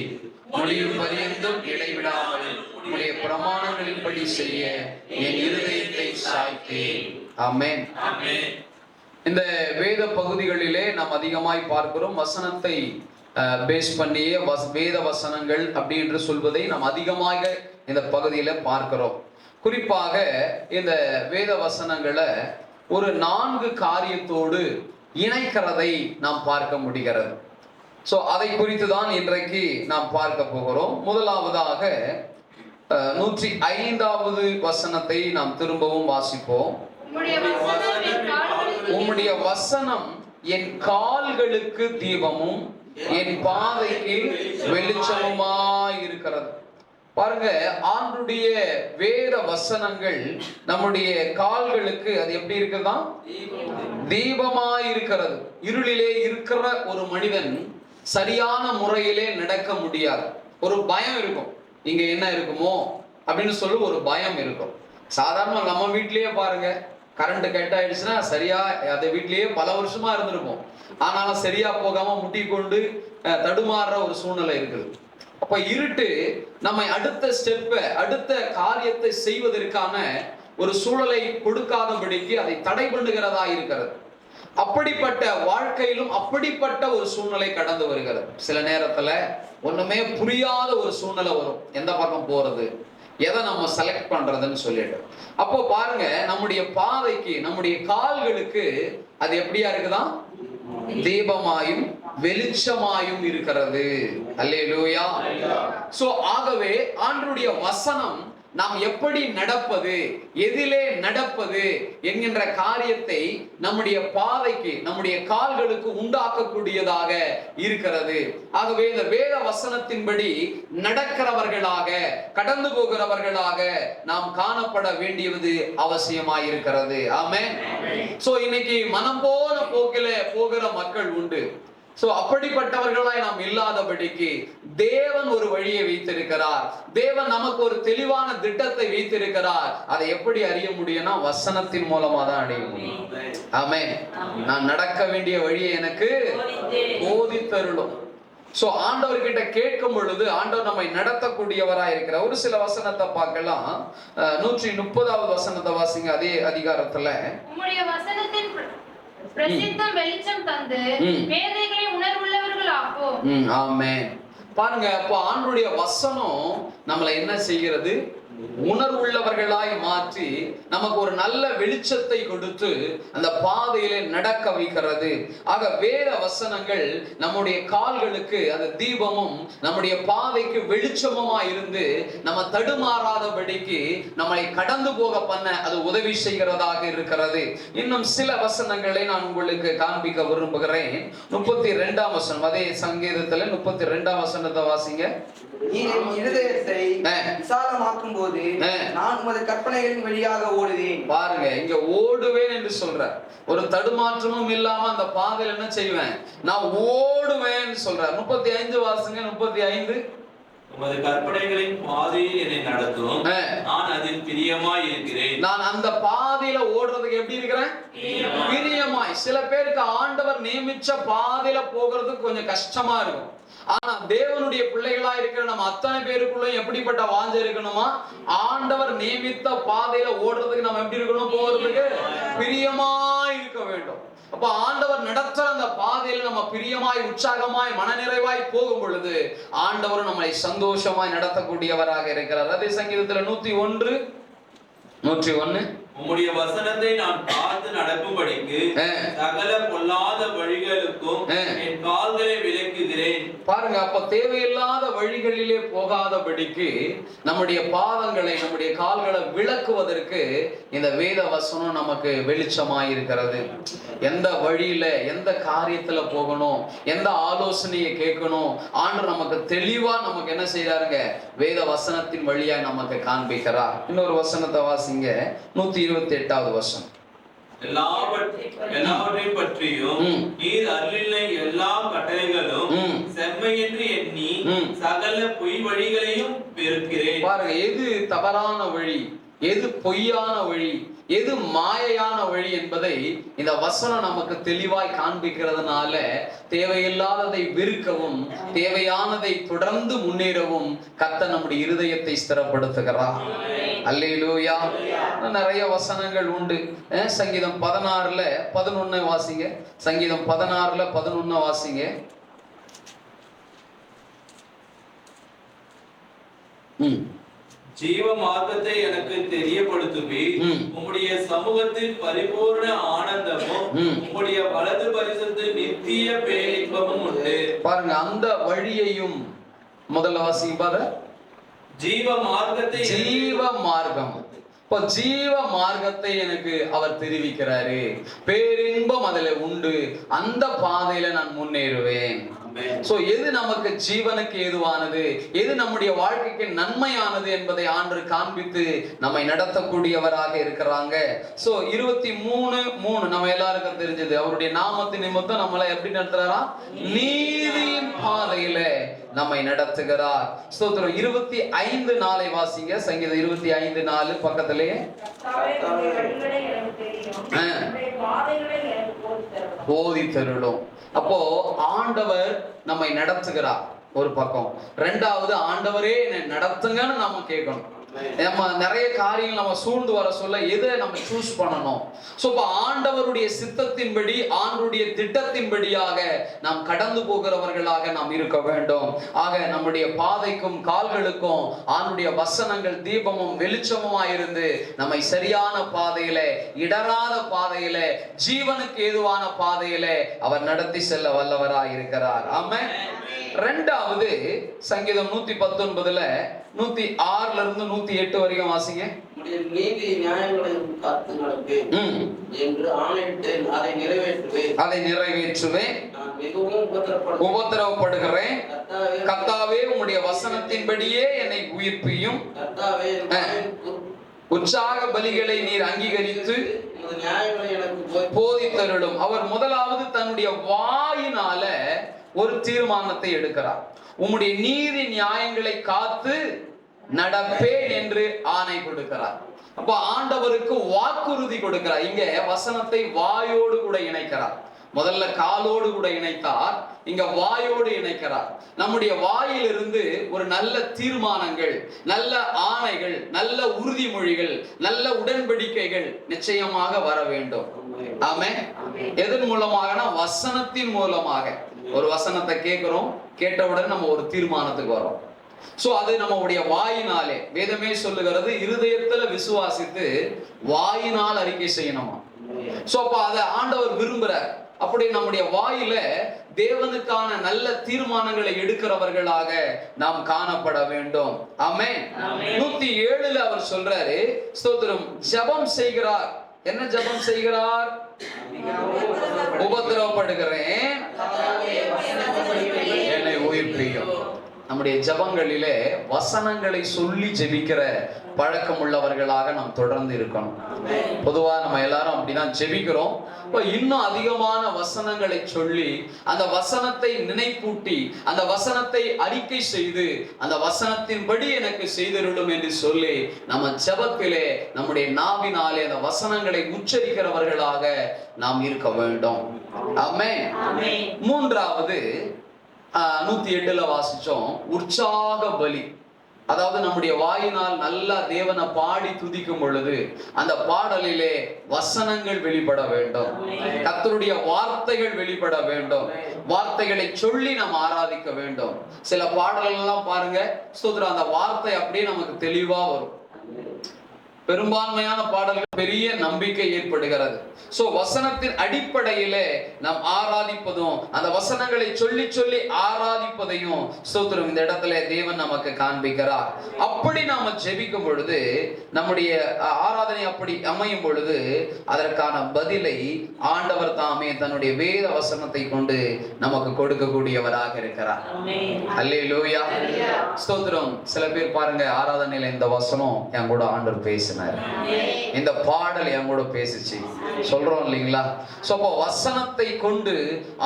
முடிவு பரியந்தும் இடைவிடாமல் உம்முடைய பிரமாணங்களின்படி செய்ய என் இருதயத்தை சாய்த்தேன். ஆமென். இந்த வேத பகுதிகளிலே நாம் அதிகமாய் பார்க்கிறோம். வசனத்தை பேஸ் பண்ணியே வேத வசனங்கள் அப்படி என்று சொல்வதை நாம் அதிகமாக இந்த பகுதியில பார்க்கிறோம். குறிப்பாக இந்த வேத வசனங்களை ஒரு 4 காரியத்தோடு இணைக்கிறதை நாம் பார்க்க முடிகிறது. சோ அதை குறித்து தான் இன்றைக்கு நாம் பார்க்க போகிறோம். முதலாவதாக 105வது வசனத்தை நாம் திரும்பவும் வாசிப்போம். உம்முடைய வசனம் என் கால்களுக்கு தீபமும் என் பாதைக்கு வெளிச்சமுமாய் இருக்கிறது. பாருங்க, ஆண்டுடைய வேத வசனங்கள் நம்முடைய கால்களுக்கு அது எப்படி இருக்குதா? தீபமாய் இருக்கிறது. இருளிலே இருக்கிற ஒரு மனிதன் சரியான முறையிலே நடக்க முடியாது. ஒரு பயம் இருக்கும், இங்க என்ன இருக்குமோ அப்படின்னு சொல்லி ஒரு பயம் இருக்கும். சாதாரண நம்ம வீட்லயே பாருங்க, கரண்ட் கட் ஆயிடுச்சுன்னா சரியா அதை வீட்லயே பல வருஷமா இருந்திருக்கும், ஆனாலும் சரியா போகாம முட்டி கொண்டு தடுமாறுற ஒரு சூழ்நிலை இருக்குது. அப்ப இருட்டு நம்மை அடுத்த ஸ்டெப்பை, அடுத்த காரியத்தை செய்வதற்கான ஒரு சூழலை கொடுக்காதபடிக்கு அதை தடை பண்ணுகிறதா இருக்கிறது. அப்படிப்பட்ட வாழ்க்கையிலும் அப்படிப்பட்ட ஒரு சூழ்நிலை கடந்து வருகிறது. சில நேரத்துல ஒண்ணுமே புரியாத ஒரு சூழ்நிலை வரும், எந்த பக்கம் போறது, எதை நம்ம செலக்ட் பண்றதுன்னு சொல்லிட்டு. அப்போ பாருங்க, நம்முடைய பாதைக்கு, நம்முடைய கால்களுக்கு அது எப்படியா இருக்குதான்? தீபமாயும் வெளிச்சமாயும் இருக்கிறது. அல்லேலூயா. சோ ஆகவே ஆண்டவருடைய வசனம் நாம் எப்படி நடப்பது, எதிலே நடப்பது என்கின்ற காரியத்தை நம்முடைய பாதைக்கு, நம்முடைய கால்களுக்கு உண்டாக்கக்கூடியதாக இருக்கிறது. ஆகவே இந்த வேத வசனத்தின்படி நடக்கிறவர்களாக, கடந்து போகிறவர்களாக நாம் காணப்பட வேண்டியது அவசியமாயிருக்கிறது. ஆமென். சோ இன்னைக்கு மனம் போன போக்கில போகிற மக்கள் உண்டு. சோ அப்படிப்பட்டவர்களாய் நாம் இல்லாதபடிக்கு தேவன் ஒரு வழியை வைத்திருக்கிறார். தேவன் நமக்கு ஒரு தெளிவான திட்டத்தை வைத்திருக்கிறார். அதை எப்படி அறிய முடியும்னா வசனத்தின் மூலமா தான் அடைய முடியும். ஆமென். நான் நடக்க வேண்டிய வழியை எனக்கு போதித்தருளும். சோ ஆண்டவர்கிட்ட கேட்கும் பொழுது ஆண்டவர் நம்மை நடத்தக்கூடியவராய் இருக்கிறார். ஒரு சில வசனத்தை பார்க்கலாம். 130வது வசனத்தை வாசிங்க, அதே அதிகாரத்துல. உம்முடைய வசனத்தின் பிரசித்தம் வெளிச்சம் தந்து வேதைகளை உணர்வுள்ளவர்கள் ஆக்கும். ஆமென். பாருங்க, அப்போ ஆண்டவருடைய வசனம் நம்மளை என்ன செய்கிறது? உணர்வுள்ளவர்களாய் மாற்றி நமக்கு ஒரு நல்ல வெளிச்சத்தை கொடுத்து அந்த பாதையிலே நடக்க வைக்கிறது. ஆக வேத வசனங்கள் நம்முடைய கால்களுக்கு அது தீபமும் நம்முடைய பாதைக்கு வெளிச்சமுமா இருந்து நம்ம தடுமாறாதபடிக்கு நம்மளை கடந்து போக பண்ண அது உதவி செய்கிறதாக இருக்கிறது. இன்னும் சில வசனங்களை நான் உங்களுக்கு காண்பிக்க விரும்புகிறேன். 32ஆம் வசனம், அதே சங்கீதத்துல 32ஆம் வசனத்தை வாசிங்க. இருதயத்தை விசாலமாக்கும் போது நான் உமது கற்பனைகளின் வழியாக ஓடுவேன். பாருங்க, இங்க ஓடுவேன் என்று சொல்ற, ஒரு தடுமாற்றமும் இல்லாம அந்த பாதையில் என்ன செய்வேன்? நான் ஓடுவேன் சொல்ற. 35 வாசிங்க. 35. உமது கற்பனைகளின் பாதையில் என்னை நடத்தும், நான் அதில் பிரியமாய் இருக்கிறேன். நான் அந்த பாதையில ஓடுறதுக்கு எப்படி இருக்கிறேன்? பிரியமாய். சில பேருக்கு ஆண்டவர் நியமிச்ச பாதையில போகிறதுக்கு கொஞ்சம் கஷ்டமா இருக்கும். ஆனா தேவனுடைய பிள்ளைகளா இருக்கிற நம்ம அத்தனை பேருக்குள்ள எப்படிப்பட்ட வாஞ்சை இருக்கணுமா? ஆண்டவர் நியமித்த பாதையில ஓடுறதுக்கு நம்ம எப்படி இருக்கணும்? போறதுக்கு பிரியமாய் இருக்க வேண்டும். அப்ப ஆண்டவர் நடத்துற அந்த பாதையில நம்ம பிரியமாய், உற்சாகமாய், மனநிறைவாய் போகும் பொழுது ஆண்டவர் நம்மை சந்தோஷமாய் நடத்தக்கூடியவராக இருக்கிறார். அதே சங்கீதத்துல 101 உம்முடைய வசனத்தை நான் பார்த்து நடக்கும்படிக்கு சகல பொல்லாத வழிகளுக்கும் என் கால்களை விலக்குகிறேன். பாருங்க, அப்ப தேவையில்லாத வழிகளிலே போகாதபடிக்கு நம்முடைய பாதங்களை, நம்முடைய கால்களை விலக்குவதற்கு இந்த வேத வசனம் நமக்கு வெளிச்சமாய் இருக்கிறது. எந்த வழியில, எந்த காரியத்துல போகணும், எந்த ஆலோசனையை கேட்கணும், ஆண்டவர் நமக்கு தெளிவா நமக்கு என்ன செய்யறாருங்க? வேத வசனத்தின் வழியா நமக்கு காண்பிக்கிறார். இன்னொரு வசனத்தை வாசிங்க, 128வது வசனம். எல்லாவற்றையும் பற்றியும் நீர் அருளின எல்லா கட்டளைகளும் செம்மையென்று எண்ணி சகல பொய் வழிகளையும் வெறுக்கிறேன். பாருங்க, எது தவறான வழி, எது பொய்யான வழி, எது மாயையான வழி என்பதை இந்த வசனம் நமக்கு தெளிவாய் காண்பிக்கிறதுனால தேவையில்லாததை வெறுக்கவும், தேவையானதை தொடர்ந்து முன்னேறவும் கர்த்தர் நம்முடைய இருதயத்தை ஸ்திரப்படுத்துகிறார். அல்லேலூயா. நிறைய வசனங்கள் உண்டு. சங்கீதம் 16:11 வாசிங்க. சங்கீதம் 16:11 வாசிங்க. ஜீவ மார்க்கத்தை எனக்கு தெரியப்படுத்துவி, உம்முடைய சமூகத்தில் பரிபூர்ண ஆனந்தமும் உம்முடைய வலது பரிசுத்தத்தில் நித்திய பேரின்பமும் உண்டு. பாருங்க, அந்த வழியையும் முதல்ல வாசிங்க பாரு. ஜீவ மார்க்கம். இப்போ ஜீவ மார்க்கத்தை எனக்கு அவர் தெரிவிக்கிறாரு. பேரின்பம் அதுல உண்டு. அந்த பாதையில நான் முன்னேறுவேன். சோ எது நமக்கு ஜீவனுக்கு ஏதுவானது, எது நம்முடைய வாழ்க்கைக்கு நன்மையானது என்பதை ஆண்டவர் காண்பித்து நம்மை நடத்தக்கூடியவராக இருக்கிறாங்க. சோ 23:3 நம்ம எல்லாருக்கும் தெரிஞ்சது. அவருடைய நாமத்தின் நிமித்தம் நம்மளை எப்படி நடத்துறாரா? நீதியின் பாதையில நம்மை நடத்துகிறார். ஸ்தோத்திரம். 25:4 வாசிங்க. சங்கீதம் 25:4 பக்கத்திலேயே. போதித்தருளும். அப்போ ஆண்டவர் நம்மை நடத்துகிறார் ஒரு பக்கம். ரெண்டாவது, ஆண்டவரே என்னை நடத்துங்கன்னு நாம கேட்கணும். நம்ம நிறைய காரியங்கள் நம்ம சூழ்ந்து வர சொல்ல எதை நம்ம சூஸ் பண்ணணும்? சோ இப்ப ஆண்டவருடைய சித்தத்தின்படி, ஆண்டவருடைய திட்டத்தின்படியாக நாம் கடந்து போகிறவர்களாக நாம் இருக்க வேண்டும். ஆக நம்முடைய பாதைக்கும் கால்களுக்கும் ஆண்டவருடைய வசனங்கள் தீபமும் வெளிச்சமுமா இருந்து நம்மை சரியான பாதையில, இடராத பாதையில, ஜீவனுக்கு ஏதுவான பாதையில அவர் நடத்தி செல்ல வல்லவராய் இருக்கிறார். ஆமென். ரெண்டாவது, சங்கீதம் 119 106 108 வரைக்கும் வாசிங்க. நீதி நியாயங்களை காத்து நடப்பேன் என்று ஆணையிட்டேன், அதை நிறைவேற்றுவேன். உபத்திரவப்படுகிறேன். கர்த்தாவே, உம்முடைய வசனத்தின்படியே என்னை உயிர்ப்பியும். உற்சாக பலிகளை நீர் அங்கீகரித்து போதித்தருளும். அவர் முதலாவது தன்னுடைய வாயினால ஒரு தீர்மானத்தை எடுக்கிறார். உம்முடைய நீதி நியாயங்களை காத்து நடப்பேன் என்று ஆணை கொடுக்கிறார். அப்ப ஆண்டவருக்கு வாக்குறுதி கொடுக்கிறார். இங்க வசனத்தை வாயோடு கூட இணைக்கிறார். முதல்ல காலோடு கூட இணைத்தார், இங்க வாயோடு இணைக்கிறார். நம்முடைய வாயிலிருந்து ஒரு நல்ல தீர்மானங்கள், நல்ல ஆணைகள், நல்ல உறுதிமொழிகள், நல்ல உடன்படிக்கைகள் நிச்சயமாக வர வேண்டும். ஆமென். எதன் மூலமாக? வசனத்தின் மூலமாக. ஒரு வசனத்தை கேட்கிறோம், கேட்டவுடன் நம்ம ஒரு தீர்மானத்துக்கு வரோம். சோ அது நம்முடைய வாயினாலே, வேதமே சொல்லுகிறது, இருதயத்துல விசுவாசித்து வாயினால் அறிக்கை செய்யணுமா. சோ அப்ப அதை ஆண்டவர் விரும்புறார். அப்படி நம்முடைய வாயில தேவனுக்கான நல்ல தீர்மானங்களை எடுக்கிறவர்களாக நாம் காணப்பட வேண்டும். ஆமென். 107 அவர் சொல்றாரு, ஸ்தோத்திரம், ஜெபம் செய்கிறார். என்ன ஜெபம் செய்கிறார்? உபத்திரவப்படுகிறேன், என்னை உயிர்ப்பியும். நம்முடைய ஜெபங்களிலே வசனங்களை சொல்லி ஜெபிக்கிற பழக்கம் உள்ளவர்களாக நாம் தொடர்ந்து இருக்கணும். பொதுவா நம்ம எல்லாரும் அப்படிதான் ஜெபிக்கிறோம். இன்னும் அதிகமான வசனங்களை சொல்லி, அந்த வசனத்தை நினைப்பூட்டி, அந்த வசனத்தை அறிக்கை செய்து, அந்த வசனத்தின்படி எனக்கு செய்தருளும் என்று சொல்லி நம்ம ஜெபத்திலே நம்முடைய நாவினாலே அந்த வசனங்களை உச்சரிக்கிறவர்களாக நாம் இருக்க வேண்டும். ஆமென். மூன்றாவது, 108 வாசிச்சோம். உற்சாக பலி, அதாவது நம்முடைய வாயினால் நல்லா தேவனை பாடி துதிக்கும் பொழுது அந்த பாடலிலே வசனங்கள் வெளிப்பட வேண்டும், கர்த்தருடைய வார்த்தைகள் வெளிப்பட வேண்டும், வார்த்தைகளை சொல்லி நாம் ஆராதிக்க வேண்டும். சில பாடல்கள் எல்லாம் பாருங்க, ஸ்தோத்திரம், அந்த வார்த்தை அப்படியே நமக்கு தெளிவா வரும். பெரும்பான்மையான பாடல்கள் பெரிய நம்பிக்கை ஏற்படுகிறது. சோ வசனத்தின் அடிப்படையிலே நாம் ஆராதிப்பதும் அந்த வசனங்களை சொல்லி சொல்லி ஆராதிப்பதையும் ஸ்தோத்திரம் இந்த இடத்துல தேவன் நமக்கு காண்பிக்கிறார். அப்படி நாம ஜெபிக்கும் பொழுது, நம்முடைய ஆராதனை அப்படி அமையும் பொழுது அதற்கான பதிலை ஆண்டவர் தாமே தன்னுடைய வேத வசனத்தை கொண்டு நமக்கு கொடுக்கக்கூடியவராக இருக்கிறார். அல்லேலூயா, ஸ்தோத்திரம். சில பேர் பாருங்க, ஆராதனையில இந்த வசனம் என் கூட ஆண்டவர் பேச, இந்த பாடல் என் கூட பேசிச்சு சொல்றோம் இல்லைங்களா? சோ அப்போ வசனத்தை கொண்டு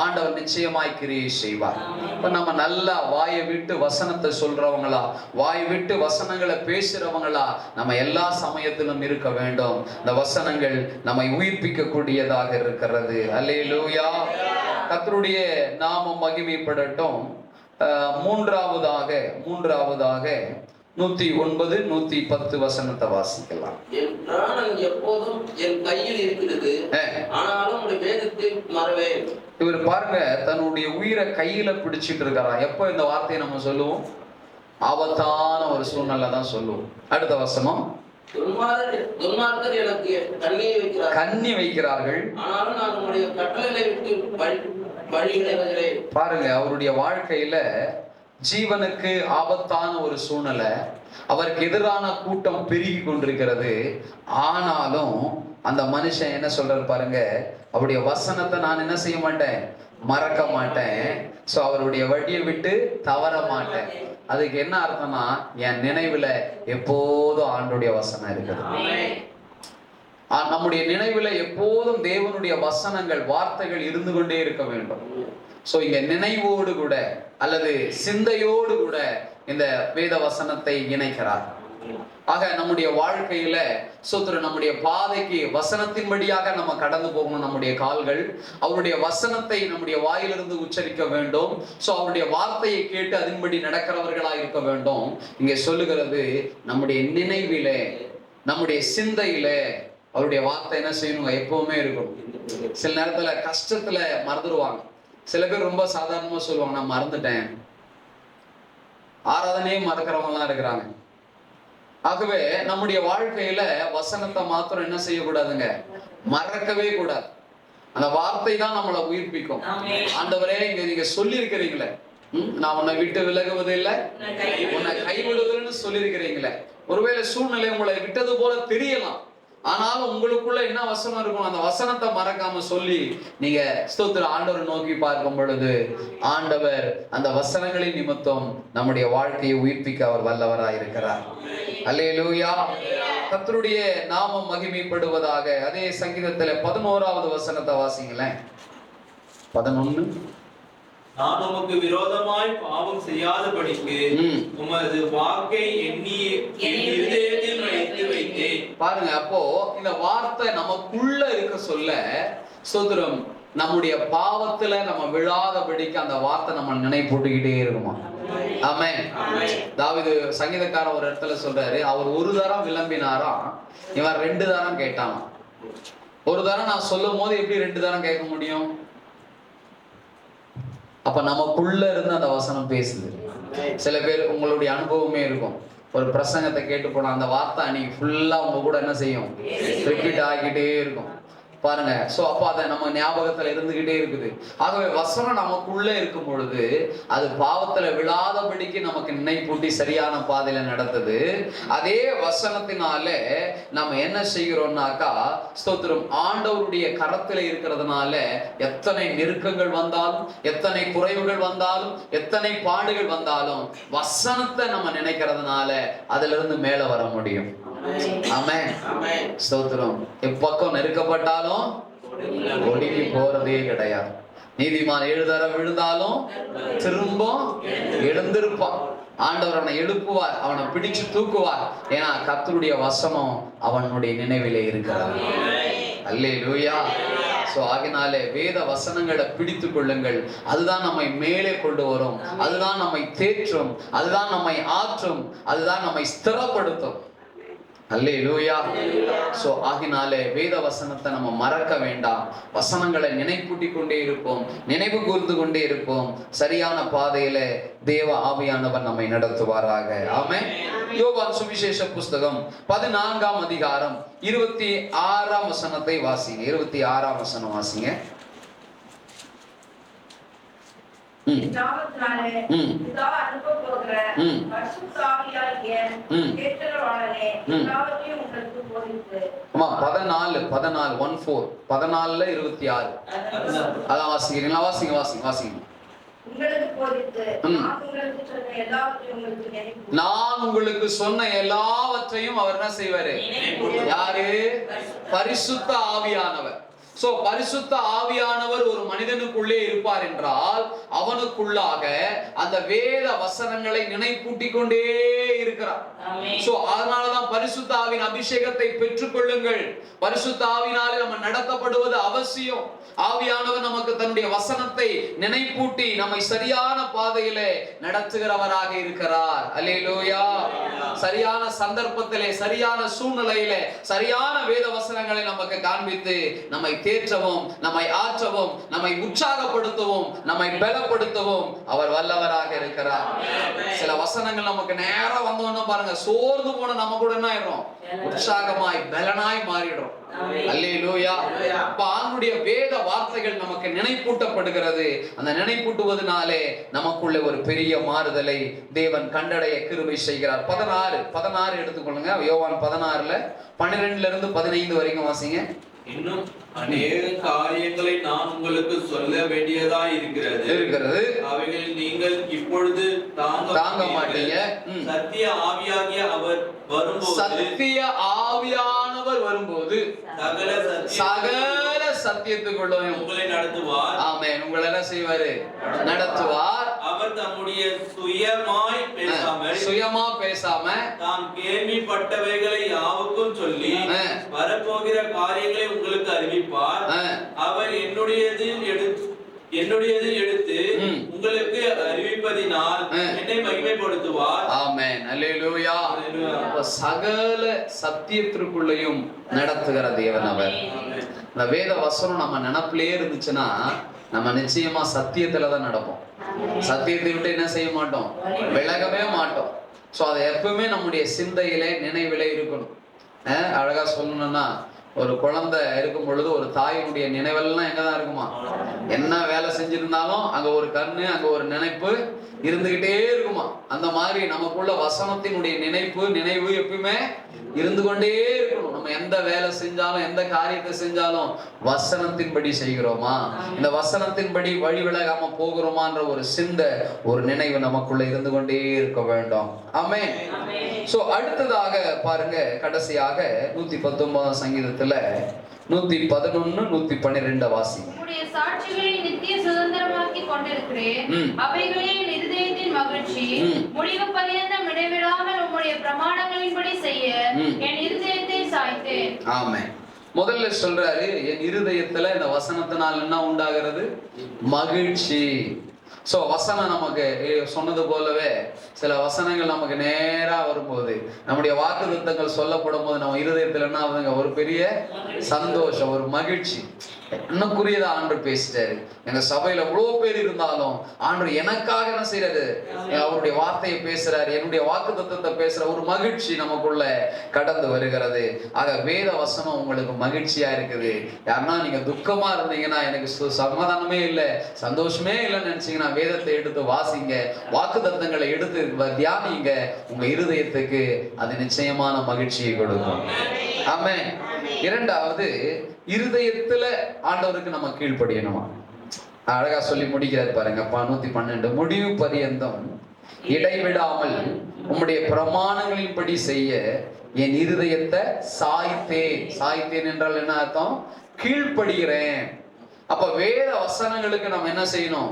ஆண்டவர் நிச்சயமாய் கிரியை செய்வார். இப்ப நம்ம நல்லா வாயை விட்டு வசனத்தை சொல்றவங்களா, வாய் விட்டு வசனங்களை பேசுறவங்களா நம்ம எல்லா சமயத்திலும் இருக்க வேண்டும். இந்த வசனங்கள் நம்மை உயிர்ப்பிக்க கூடியதாக இருக்கிறது. அல்லேலூயா, கர்த்தருடைய நாமம் மகிமைப்படட்டும். மூன்றாவதாக 109, 110 வசனத்தை வாசிக்கலாம். என் பிராணன் எப்போதும் என் கையில் இருக்கிறது, ஆனாலும் உடைய வேதத்தை மறவேன். இவர் பாருங்க, தன்னுடைய உயிரை கையில பிடிச்சிட்டு இருக்கிறார். எப்போ இந்த வார்த்தையை நம்ம சொல்லுவோம்? ஆபத்தான ஒரு சூழ்நிலை தான் சொல்லுவோம். அடுத்த வசனம், துன்மார்க்கர் எனக்கு கண்ணி வைக்கிறார்கள், ஆனாலும் நான் உடைய கட்டளைகளை விட்டு வழிகளை வருகிறேன். பாருங்க, அவருடைய வாழ்க்கையில ஜீவனுக்கு ஆபத்தான ஒரு சூழ்நிலை, அவருக்கு எதிரான கூட்டம் பெருகி கொண்டிருக்கிறது. ஆனாலும் அந்த மனுஷன் என்ன சொல்றாரு பாருங்க, அவருடைய வசனத்தை நான் என்ன செய்ய மாட்டேன், மறக்க மாட்டேன். சோ அவருடைய வழியை விட்டு தவற மாட்டேன். அதுக்கு என்ன அர்த்தம்னா, என் நினைவுல எப்போதும் ஆண்டுடைய வசனம் இருக்குது. நம்முடைய நினைவுல எப்போதும் தேவனுடைய வசனங்கள், வார்த்தைகள் இருந்து கொண்டே இருக்க வேண்டும். சோ இங்க நினைவோடு கூட அல்லது சிந்தையோடு கூட இந்த வேத வசனத்தை இணைக்கிறார். ஆக நம்முடைய வாழ்க்கையில சோத்திர நம்முடைய பாதைக்கு வசனத்தின்படியாக நம்ம கடந்து போகணும். நம்முடைய கால்கள் அவருடைய வசனத்தை நம்முடைய வாயிலிருந்து உச்சரிக்க வேண்டும். சோ அவருடைய வார்த்தையை கேட்டு அதன்படி நடக்கிறவர்களா இருக்க வேண்டும். இங்க சொல்லுகிறது, நம்முடைய நினைவிலே, நம்முடைய சிந்தையில அவருடைய வார்த்தை என்ன செய்யணுங்க, எப்பவுமே இருக்கும். சில நேரத்துல கஷ்டத்துல மறந்துடுவாங்க. சில பேர் ரொம்ப சாதாரணமா சொல்லுவாங்க, நான் மறந்துட்டேன். ஆராதனையே மறக்கிறவங்க எல்லாம் இருக்கிறாங்க. ஆகவே நம்முடைய வாழ்க்கையில வசனத்தை மாத்திரம் என்ன செய்யக்கூடாதுங்க, மறக்கவே கூடாது. அந்த வார்த்தை தான் நம்மளை உயிர்ப்பிக்கும். ஆண்டவரே, இங்க நீங்க சொல்லி இருக்கிறீங்களே, நான் உன்னை விட்டு விலகுவது இல்லை, உன்னை கைவிடுவதுன்னு சொல்லி இருக்கிறீங்களே. ஒருவேளை சூழ்நிலை உங்களை விட்டது போல தெரியலாம், ஆனாலும் உங்களுக்குள்ள என்ன வசனம் இருக்கும், அந்த வசனத்தை மறக்காம சொல்லி நீங்க ஸ்தோத்திர ஆண்டவரை நோக்கி பார்க்கும் பொழுது ஆண்டவர் அந்த வசனங்களின் நிமித்தம் நம்முடைய வாழ்க்கையை உயிர்ப்பிக்க அவர் வல்லவராய் இருக்கிறார். அல்லேலூயா, கர்த்தருடைய நாமம் மகிமைப்படுவதாக. அதே சங்கீதத்துல 11வது வசனத்தை வாசிங்களேன். 11, நான் உமக்கு விரோதமாய் பாவம் செய்யாதபடிக்கு உமது வாக்கை எண்ணி என் இருதயத்தில் வைத்தேன். பாருங்க, அப்போ இந்த வார்த்தை நமக்குள்ள இருக்க சொல்ல ஸ்தோத்திரம், நம்முடைய பாவத்துல நம்ம விழாதபடிக்கு அந்த வார்த்தை நம்ம நினைப்பூட்டிக்கிட்டே இருக்குமா? ஆமென். தாவீது சங்கீதக்காரன் ஒரு இடத்துல சொல்றாரு, அவர் ஒரு தரம் விளம்பினாராம், இவன் 2 தரம் கேட்டான். ஒரு தரம் நான் சொல்லும் போது எப்படி 2 தரம் கேட்க முடியும்? அப்ப நமக்குள்ள இருந்து அந்த வசனம் பேசுது. சில பேர் உங்களுடைய அனுபவமே இருக்கும், ஒரு பிரசங்கத்தை கேட்டு போனா அந்த வார்த்தை அன்னைக்கு ஃபுல்லா உங்க கூட என்ன செய்யும், ரிப்பீட் ஆகிக்கிட்டே இருக்கும். பாருங்க, சோ அப்ப அதை நம்ம ஞாபகத்துல இருந்துகிட்டே இருக்குது. ஆகவே வசனம் நமக்குள்ள இருக்கும் பொழுது அது பாவத்துல விழாதபடிக்கு நமக்கு நினைப்பூட்டி சரியான பாதையில நடத்துது. அதே வசனத்தினால நம்ம என்ன செய்கிறோம்னாக்கா ஸ்தோத்திரம், ஆண்டவருடைய கரத்துல இருக்கிறதுனால எத்தனை நெருக்கங்கள் வந்தாலும், எத்தனை குறைவுகள் வந்தாலும், எத்தனை பாடுகள் வந்தாலும் வசனத்தை நம்ம நினைக்கிறதுனால அதுல இருந்து மேல வர முடியும். ஆமென். ஸ்தோத்திரம். எப்பக்கம் நெருக்கப்பட்டாலும் ஒடுங்கி போறதே கிடையாது. நீதிமான் 7 தரம் விழுந்தாலும் திரும்ப எழுந்திருப்பான். ஆண்டவர் அவனை எழுப்புவார், அவனை பிடிச்சு தூக்குவார். ஏன்னா கர்த்தருடைய வசனம் அவனுடைய நினைவிலே இருக்கிறார். அல்லேலூயா. சோ ஆகினாலே வேத வசனங்களை பிடித்து கொள்ளுங்கள். அதுதான் நம்மை மேலே கொண்டு வரும், அதுதான் நம்மை தேற்றும், அதுதான் நம்மை ஆற்றும், அதுதான் நம்மை ஸ்திரப்படுத்தும். அல்லேலூயா. சோ ஆகினாலே வேத வசனத்தை நம்ம மறக்க வேண்டாம். வசனங்களை நினைப்பூட்டி கொண்டே இருப்போம், நினைவு கூர்ந்து கொண்டே இருப்போம். சரியான பாதையில தேவ ஆவியானவர் நம்மை நடத்துவாராக. ஆமென். யோவான் சுவிசேஷ புஸ்தகம் 14ஆம் அதிகாரம் 26ஆம் வசனத்தை வாசிங்க. 26ஆம் வசனம் வாசிங்க. அதான் வாசிக்கிறீங்களா? வாசிங்க வாசிங்க வாசிங்க. நான் உங்களுக்கு சொன்ன எல்லாவற்றையும் அவர் என்ன செய்வாரு? யாரு? பரிசுத்த ஆவியானவர். சோ பரிசுத்த ஆவியானவர் ஒரு மனிதனுக்குள்ளே இருப்பார் என்றால் அவனுக்குள்ளாக அந்த வேத வசனங்களை நினைப்பூட்டிக் கொண்டே இருக்கிறார். சோ அதனாலதான் பரிசுத்த ஆவியின் அபிஷேகத்தை பெற்றுக் கொள்ளுங்கள். பரிசுத்த ஆவியினாலே நம்ம நடத்தப்படுவது அவசியம். ஆவியானவர் நமக்கு தன்னுடைய வசனத்தை நினைப்பூட்டி நம்மை சரியான பாதையிலே நடத்துகிறவராக இருக்கிறார். அல்லேலூயா. சரியான சந்தர்ப்பத்திலே, சரியான சூழ்நிலையிலே, சரியான வேத வசனங்களை நமக்கு காண்பித்து நம்மை தேற்றவும், நம்மை ஆற்றவும், நம்மை உற்சாகப்படுத்தவும், நம்மை பலப்படுத்தவும் அவர் வல்லவராக இருக்கிறார். சில வசனங்கள் நமக்கு நேரா வந்தோம்னா பாருங்க, சோர்ந்து போன நம்ம கூட என்ன ஆயிடும்? உற்சாகமாய் பலனாய் மாறிடும். அல்லேலூயா. ஆண்டவருடைய வேத வார்த்தைகள் நமக்கு நினைப்பூட்டப்படுகிறது. அந்த நினைப்பூட்டுவதனாலே நமக்குள்ள ஒரு பெரிய மாறுதலை தேவன் கண்டடைய கிருபை செய்கிறார். 16 எடுத்துக்கொள்ளுங்க. யோவான் 16ல 12ல இருந்து 15 வரைக்கும் வாசிங்க. இன்னும் அநேக காரியங்களை நான் உங்களுக்கு சொல்ல வேண்டியதா இருக்கிறது. அவைகளில் நீங்கள் இப்பொழுது தாங்க மாட்டீங்க. சத்திய ஆவியாகிய அவர் வரும்போது, சத்திய ஆவியானவர் வரும்போது சகல சத்தியத்துக்குள்ளும் உங்களை நடத்துவார். ஆமென். உங்களை என்ன செய்வாரு? நடத்துவார். அவர் தம்முடைய சுயமா பேசாம தாம் கேள்விப்பட்டவைகளை யாவுக்கும் சொல்லி வரப்போகிற காரியங்களை உங்களுக்கு அறிவிப்பார். அவர் என்னுடையதில் எடுத்து உங்களுக்கு அறிவிப்பதினால் என்னை மகிமைப்படுத்துவார். ஆமென். அல்லேலூயா. சகல சத்தியத்திற்குள்ளேயும் நடத்துகிற தேவன் அவர். இந்த வேத வசனம் நம்ம நினைப்பிலே இருந்துச்சுன்னா நம்ம நிச்சயமா சத்தியத்துல தான் நடப்போம். சத்தியத்தை விட்டு என்ன செய்ய மாட்டோம்? விலகவே மாட்டோம். சோ அது எப்பவுமே நம்முடைய சிந்தையிலே, நினைவிலே இருக்கணும். அழகா சொல்லணும்னா, ஒரு குழந்தை இருக்கும் பொழுது ஒரு தாயினுடைய நினைவெல்லாம் எங்கதான் இருக்குமா? என்ன வேலை செஞ்சிருந்தாலும் அங்க ஒரு கண்ணு, அங்க ஒரு நினைப்பு இருந்துகிட்டே இருக்குமா? அந்த மாதிரி நமக்குள்ள வசனத்தினுடைய நினைவு எப்பவுமே இருந்து கொண்டே இருக்கணும். நம்ம எந்த வேலை செஞ்சாலும், எந்த காரியத்தை செஞ்சாலும் வசனத்தின்படி செய்கிறோமா, இந்த வசனத்தின்படி வழி விலகாம போகிறோமான்ற ஒரு சிந்தை, ஒரு நினைவு நமக்குள்ள இருந்து கொண்டே இருக்க வேண்டும். ஆமென். சோ அடுத்ததாக பாருங்க, கடைசியாக 119 சங்கீதத்துல 111 112 வாசி. உம்முடைய சாட்சிகளை நித்திய சுதந்திரமாக்கி கொண்டிருக்கிறேன். அவைகளே என் இருதயத்தின் மகிழ்ச்சி. முடிவு பரியந்தம் இடைவிடாமல் உம்முடைய பிரமாணங்களின்படி செய்ய என் இருதயத்தை சாய்த்தேன். ஆமென். முதல்ல சொல்றாரு, என் இருதயத்துல இந்த வசனத்தினால் என்ன உண்டாகிறது? மகிழ்ச்சி. சோ வசனம் நமக்கு சொன்னது போலவே சில வசனங்கள் நமக்கு நேரா வரும்போது, நம்முடைய வாக்குத்தத்தங்கள் சொல்லப்படும் போது நம்ம இருதயத்துல என்ன ஆகுதுங்க? ஒரு பெரிய சந்தோஷம், ஒரு மகிழ்ச்சி. என்னக்குரியதா ஆண்டவர் பேசிட்டாரு. எங்க சபையில எவ்வளவு பேர் இருந்தாலும் ஆண்டவர் எனக்காக என்ன செய்யறாரு? அவருடைய வார்த்தையை பேசுறாரு, என்னுடைய வாக்குத்தத்தத்தை பேசுற ஒரு மகிழ்ச்சி நமக்குள்ள கடந்து வருகிறது. ஆக வேத வசனம் உங்களுக்கு மகிழ்ச்சியா இருக்குது. யாருன்னா நீங்க துக்கமா இருந்தீங்கன்னா, எனக்கு சமாதானமே இல்லை, சந்தோஷமே இல்லைன்னு நினைச்சீங்கன்னா, வேதத்தை எடுத்து வாசிங்க, வாக்குத்தத்தங்களை எடுத்து தியானிங்க. உங்க இருதயத்துக்கு அது நிச்சயமான மகிழ்ச்சியை கொடுக்கும். ஆமென். இரண்டாவது, இருதயத்துல ஆண்டவருக்கு நம்ம கீழ்ப்படியணுமா? அழகா சொல்லி முடிக்கிறார் பாருங்க. 112 முடிவு பரியந்தம் இடைவிடாமல் உம்முடைய பிரமாணங்களின்படி செய்ய என் இருதயத்தை சாய்த்தேன் என்றால் என்ன அர்த்தம்? கீழ்ப்படுகிறேன். அப்ப வேத வசனங்களுக்கு நம்ம என்ன செய்யணும்?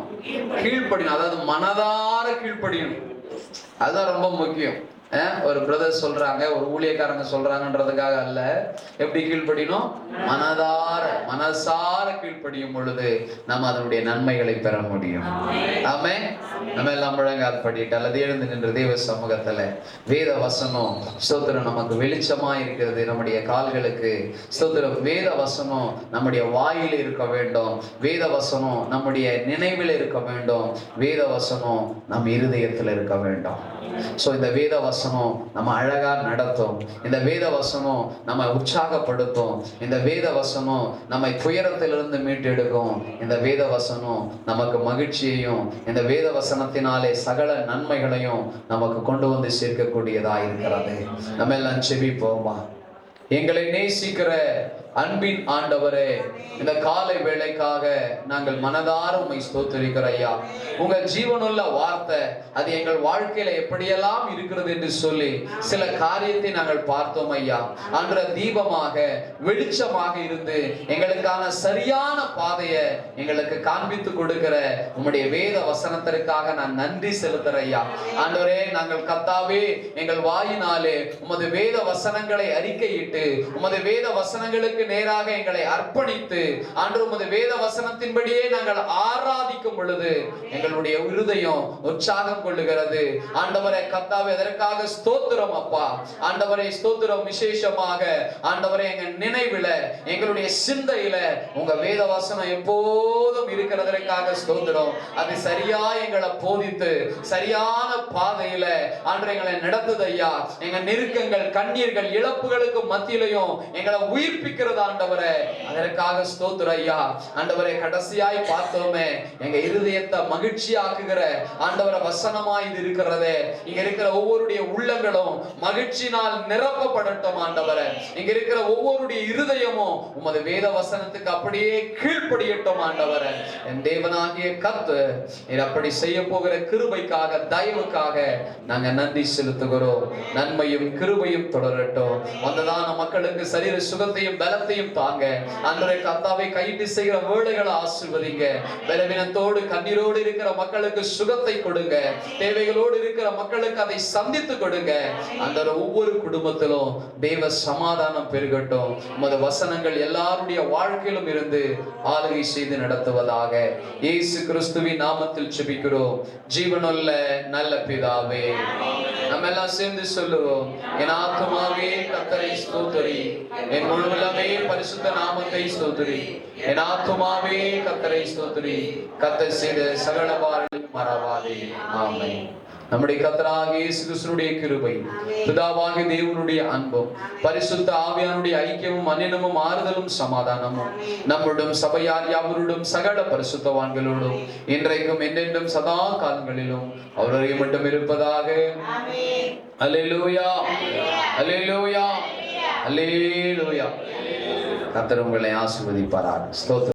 கீழ்ப்படியணும். அதாவது மனதார கீழ்ப்படியணும். அதுதான் ரொம்ப முக்கியம். ஒரு பிரதர் சொல்றாங்க, ஒரு ஊழியக்காரங்க சொல்றாங்கன்றதுக்காக அல்ல. எப்படி கீழ்ப்படியணும்? மனசார கீழ்ப்படியும் பொழுது நம்ம அதனுடைய நன்மைகளை பெற முடியும். ஆமென். நம்ம எல்லாம் முழங்கால் படிட்டு அல்லது எழுந்து நின்று தேவ சமூகத்துல வேத வசனம் ஸ்தோத்திரம் நமக்கு வெளிச்சமா இருக்கிறது. நம்முடைய கால்களுக்கு ஸ்தோத்திரம் வேத வசனம் நம்முடைய வாயில் இருக்க வேண்டும். வேத வசனம் நம்முடைய நினைவில் இருக்க வேண்டும். வேத வசனம் நம் இருதயத்தில் இருக்க வேண்டும். சோ இந்த வேத வசனம் நம்ம அழகா நடத்தும். இந்த வேத வசனம் நம்ம உற்சாகப்படுத்தும். இந்த வேத வசனம் நம்மை துயரத்திலிருந்து மீட்டெடுக்கும். இந்த வேத வசனம் நமக்கு மகிழ்ச்சியையும் இந்த வேத வசனத்தினாலே சகல நன்மைகளையும் நமக்கு கொண்டு வந்து சேர்க்கக்கூடியதா இருக்கிறது. நம்ம எல்லாம் செபிப்போமா. எங்களை நேசிக்கிற அன்பின் ஆண்டவரே, இந்த காலை வேளைக்காக நாங்கள் மனதார உம்மை ஸ்தோத்திரிக்கிற ஐயா. உங்க ஜீவனுள்ள வார்த்தை அது எங்கள் வாழ்க்கையில எப்படியெல்லாம் இருக்கிறது என்று சொல்லி சில காரியத்தை நாங்கள் பார்த்தோம் ஐயா. அன்ற தீபமாக வெளிச்சமாக இருந்து எங்களுக்கான சரியான பாதையை எங்களுக்கு காண்பித்து கொடுக்கிற உம்முடைய வேத வசனத்திற்காக நான் நன்றி செலுத்துறேன் ஐயா. ஆண்டவரே, நாங்கள் கர்த்தாவே எங்கள் வாயினாலே உமது வேத வசனங்களை அறிக்கையிட்டு உமது வேத வசனங்களுக்கு நேராக எங்களை அர்ப்பணித்து ஆண்டு உமது வேத வசனத்தின்படியே நாங்கள் ஆராதிக்கும் பொழுது எங்களுடைய இருதயம் உற்சாகம் கொள்ளுகிறது. ஆண்டவரே கர்த்தாவே, அதற்காக ஸ்தோத்திரம் அப்பா. ஆண்டவரே ஸ்தோத்திரம். விசேஷமாக ஆண்டவரே எங்க நினைவில எங்களுடைய சிந்தையில உங்க வேத வசனம் எப்போதும் இருக்கிறதற்காக ஸ்தோத்திரம். அது சரியா எங்களை போதித்து சரியான பாதையில ஆண்டு எங்களை நடத்துது ஐயா. எங்க நெருக்கங்கள், கண்ணீர்கள், இழப்புகளுக்கு மத்தியிலையும் எங்களை உயிர்ப்பிக்கிறது ஆண்டவரே. அதற்காக ஸ்தோத்திரம் ஐயா. ஆண்டவரே, கடைசியாய் பார்த்தோமே எங்க இருதயத்தை மகிழ்ச்சியாக்குகிற ஆண்டவரே வசனமாய் இது இருக்கிறதே. இங்க இருக்கிற ஒவ்வொருடைய உள்ளங்களும் மகிழ்ச்சினால் நிரப்பப்படட்டும் ஆண்டவரே. இங்க இருக்கிற ஒவ்வொருடைய இருதயமும் உமது வேத வசனத்துக்கு அப்படியே கீழ்ப்படியட்டும் ஆண்டவரே. என் தேவனாகிய கர்த்தர் நீர் அப்படி செய்ய போகிற கிருபைக்காக, தயவுக்காக நாங்க நன்றி செலுத்துகிறோம். நன்மையும் கிருபையும் தொடரட்டும். வந்ததான மக்களுக்கு சரீர சுகத்தையும் பலத்தையும் தாங்க. ஆண்டவரே கர்த்தாவை கையிட்டு செய்கிற வேளைகளை ஆசீர்வதிங்க. பலவீனத்தோடு கண்ணீரோடு இருக்கிற மக்களுக்கு சுகத்தை கொடுங்க. தேவைகளோடு இருக்கிற மக்களுக்கு அதை சந்தித்து கொடுங்க. ஆண்டவரே, ஒவ்வொரு குடும்பத்திலும் தேவ சமாதானம் பெருகட்டும். உமது வசனங்கள் எல்லாருடைய வாழ்க்கையிலும் இருந்து ஆளுகை செய்து நடத்துவதாக இயேசு கிறிஸ்துவின் நாமத்தில் ஜெபிக்கிறோம் ஜீவனுள்ள நல்ல பிதாவே. நம்ம எல்லாம் சேர்ந்து சொல்லுவோம். என் ஆத்துமாவே கர்த்தரை ஸ்தோத்திரி, என் முழு உள்ளமே பரிசுத்த நாமத்தை ஸ்தோத்திரி. என் ஆத்துமாவே கர்த்தரை ஸ்தோத்திரி, கர்த்தர் செய்த சகல பாரங்களையும் மறவாதே. ஆமென். நம்முடைய கர்த்தராகிய இயேசு கிறிஸ்துவினுடைய கிருபை, பிதாவாகிய தேவனுடைய அன்பும் பரிசுத்த ஆவியானுடைய ஐக்கியமும் அன்னியமும் ஆறுதலும் சமாதானமும் நம்முடைய சபையார் யாவரோடும் சகல பரிசுத்தவான்களோடும் இன்றைக்கும் என்றென்றும் சதா காலங்களிலும் அவரை மட்டும் இருப்பதாக. அல்லேலூயா, அல்லேலூயா, அல்லேலூயா. கர்த்தர் உங்களை ஆசீர்வதிப்பாராக. ஸ்தோத்திரம்.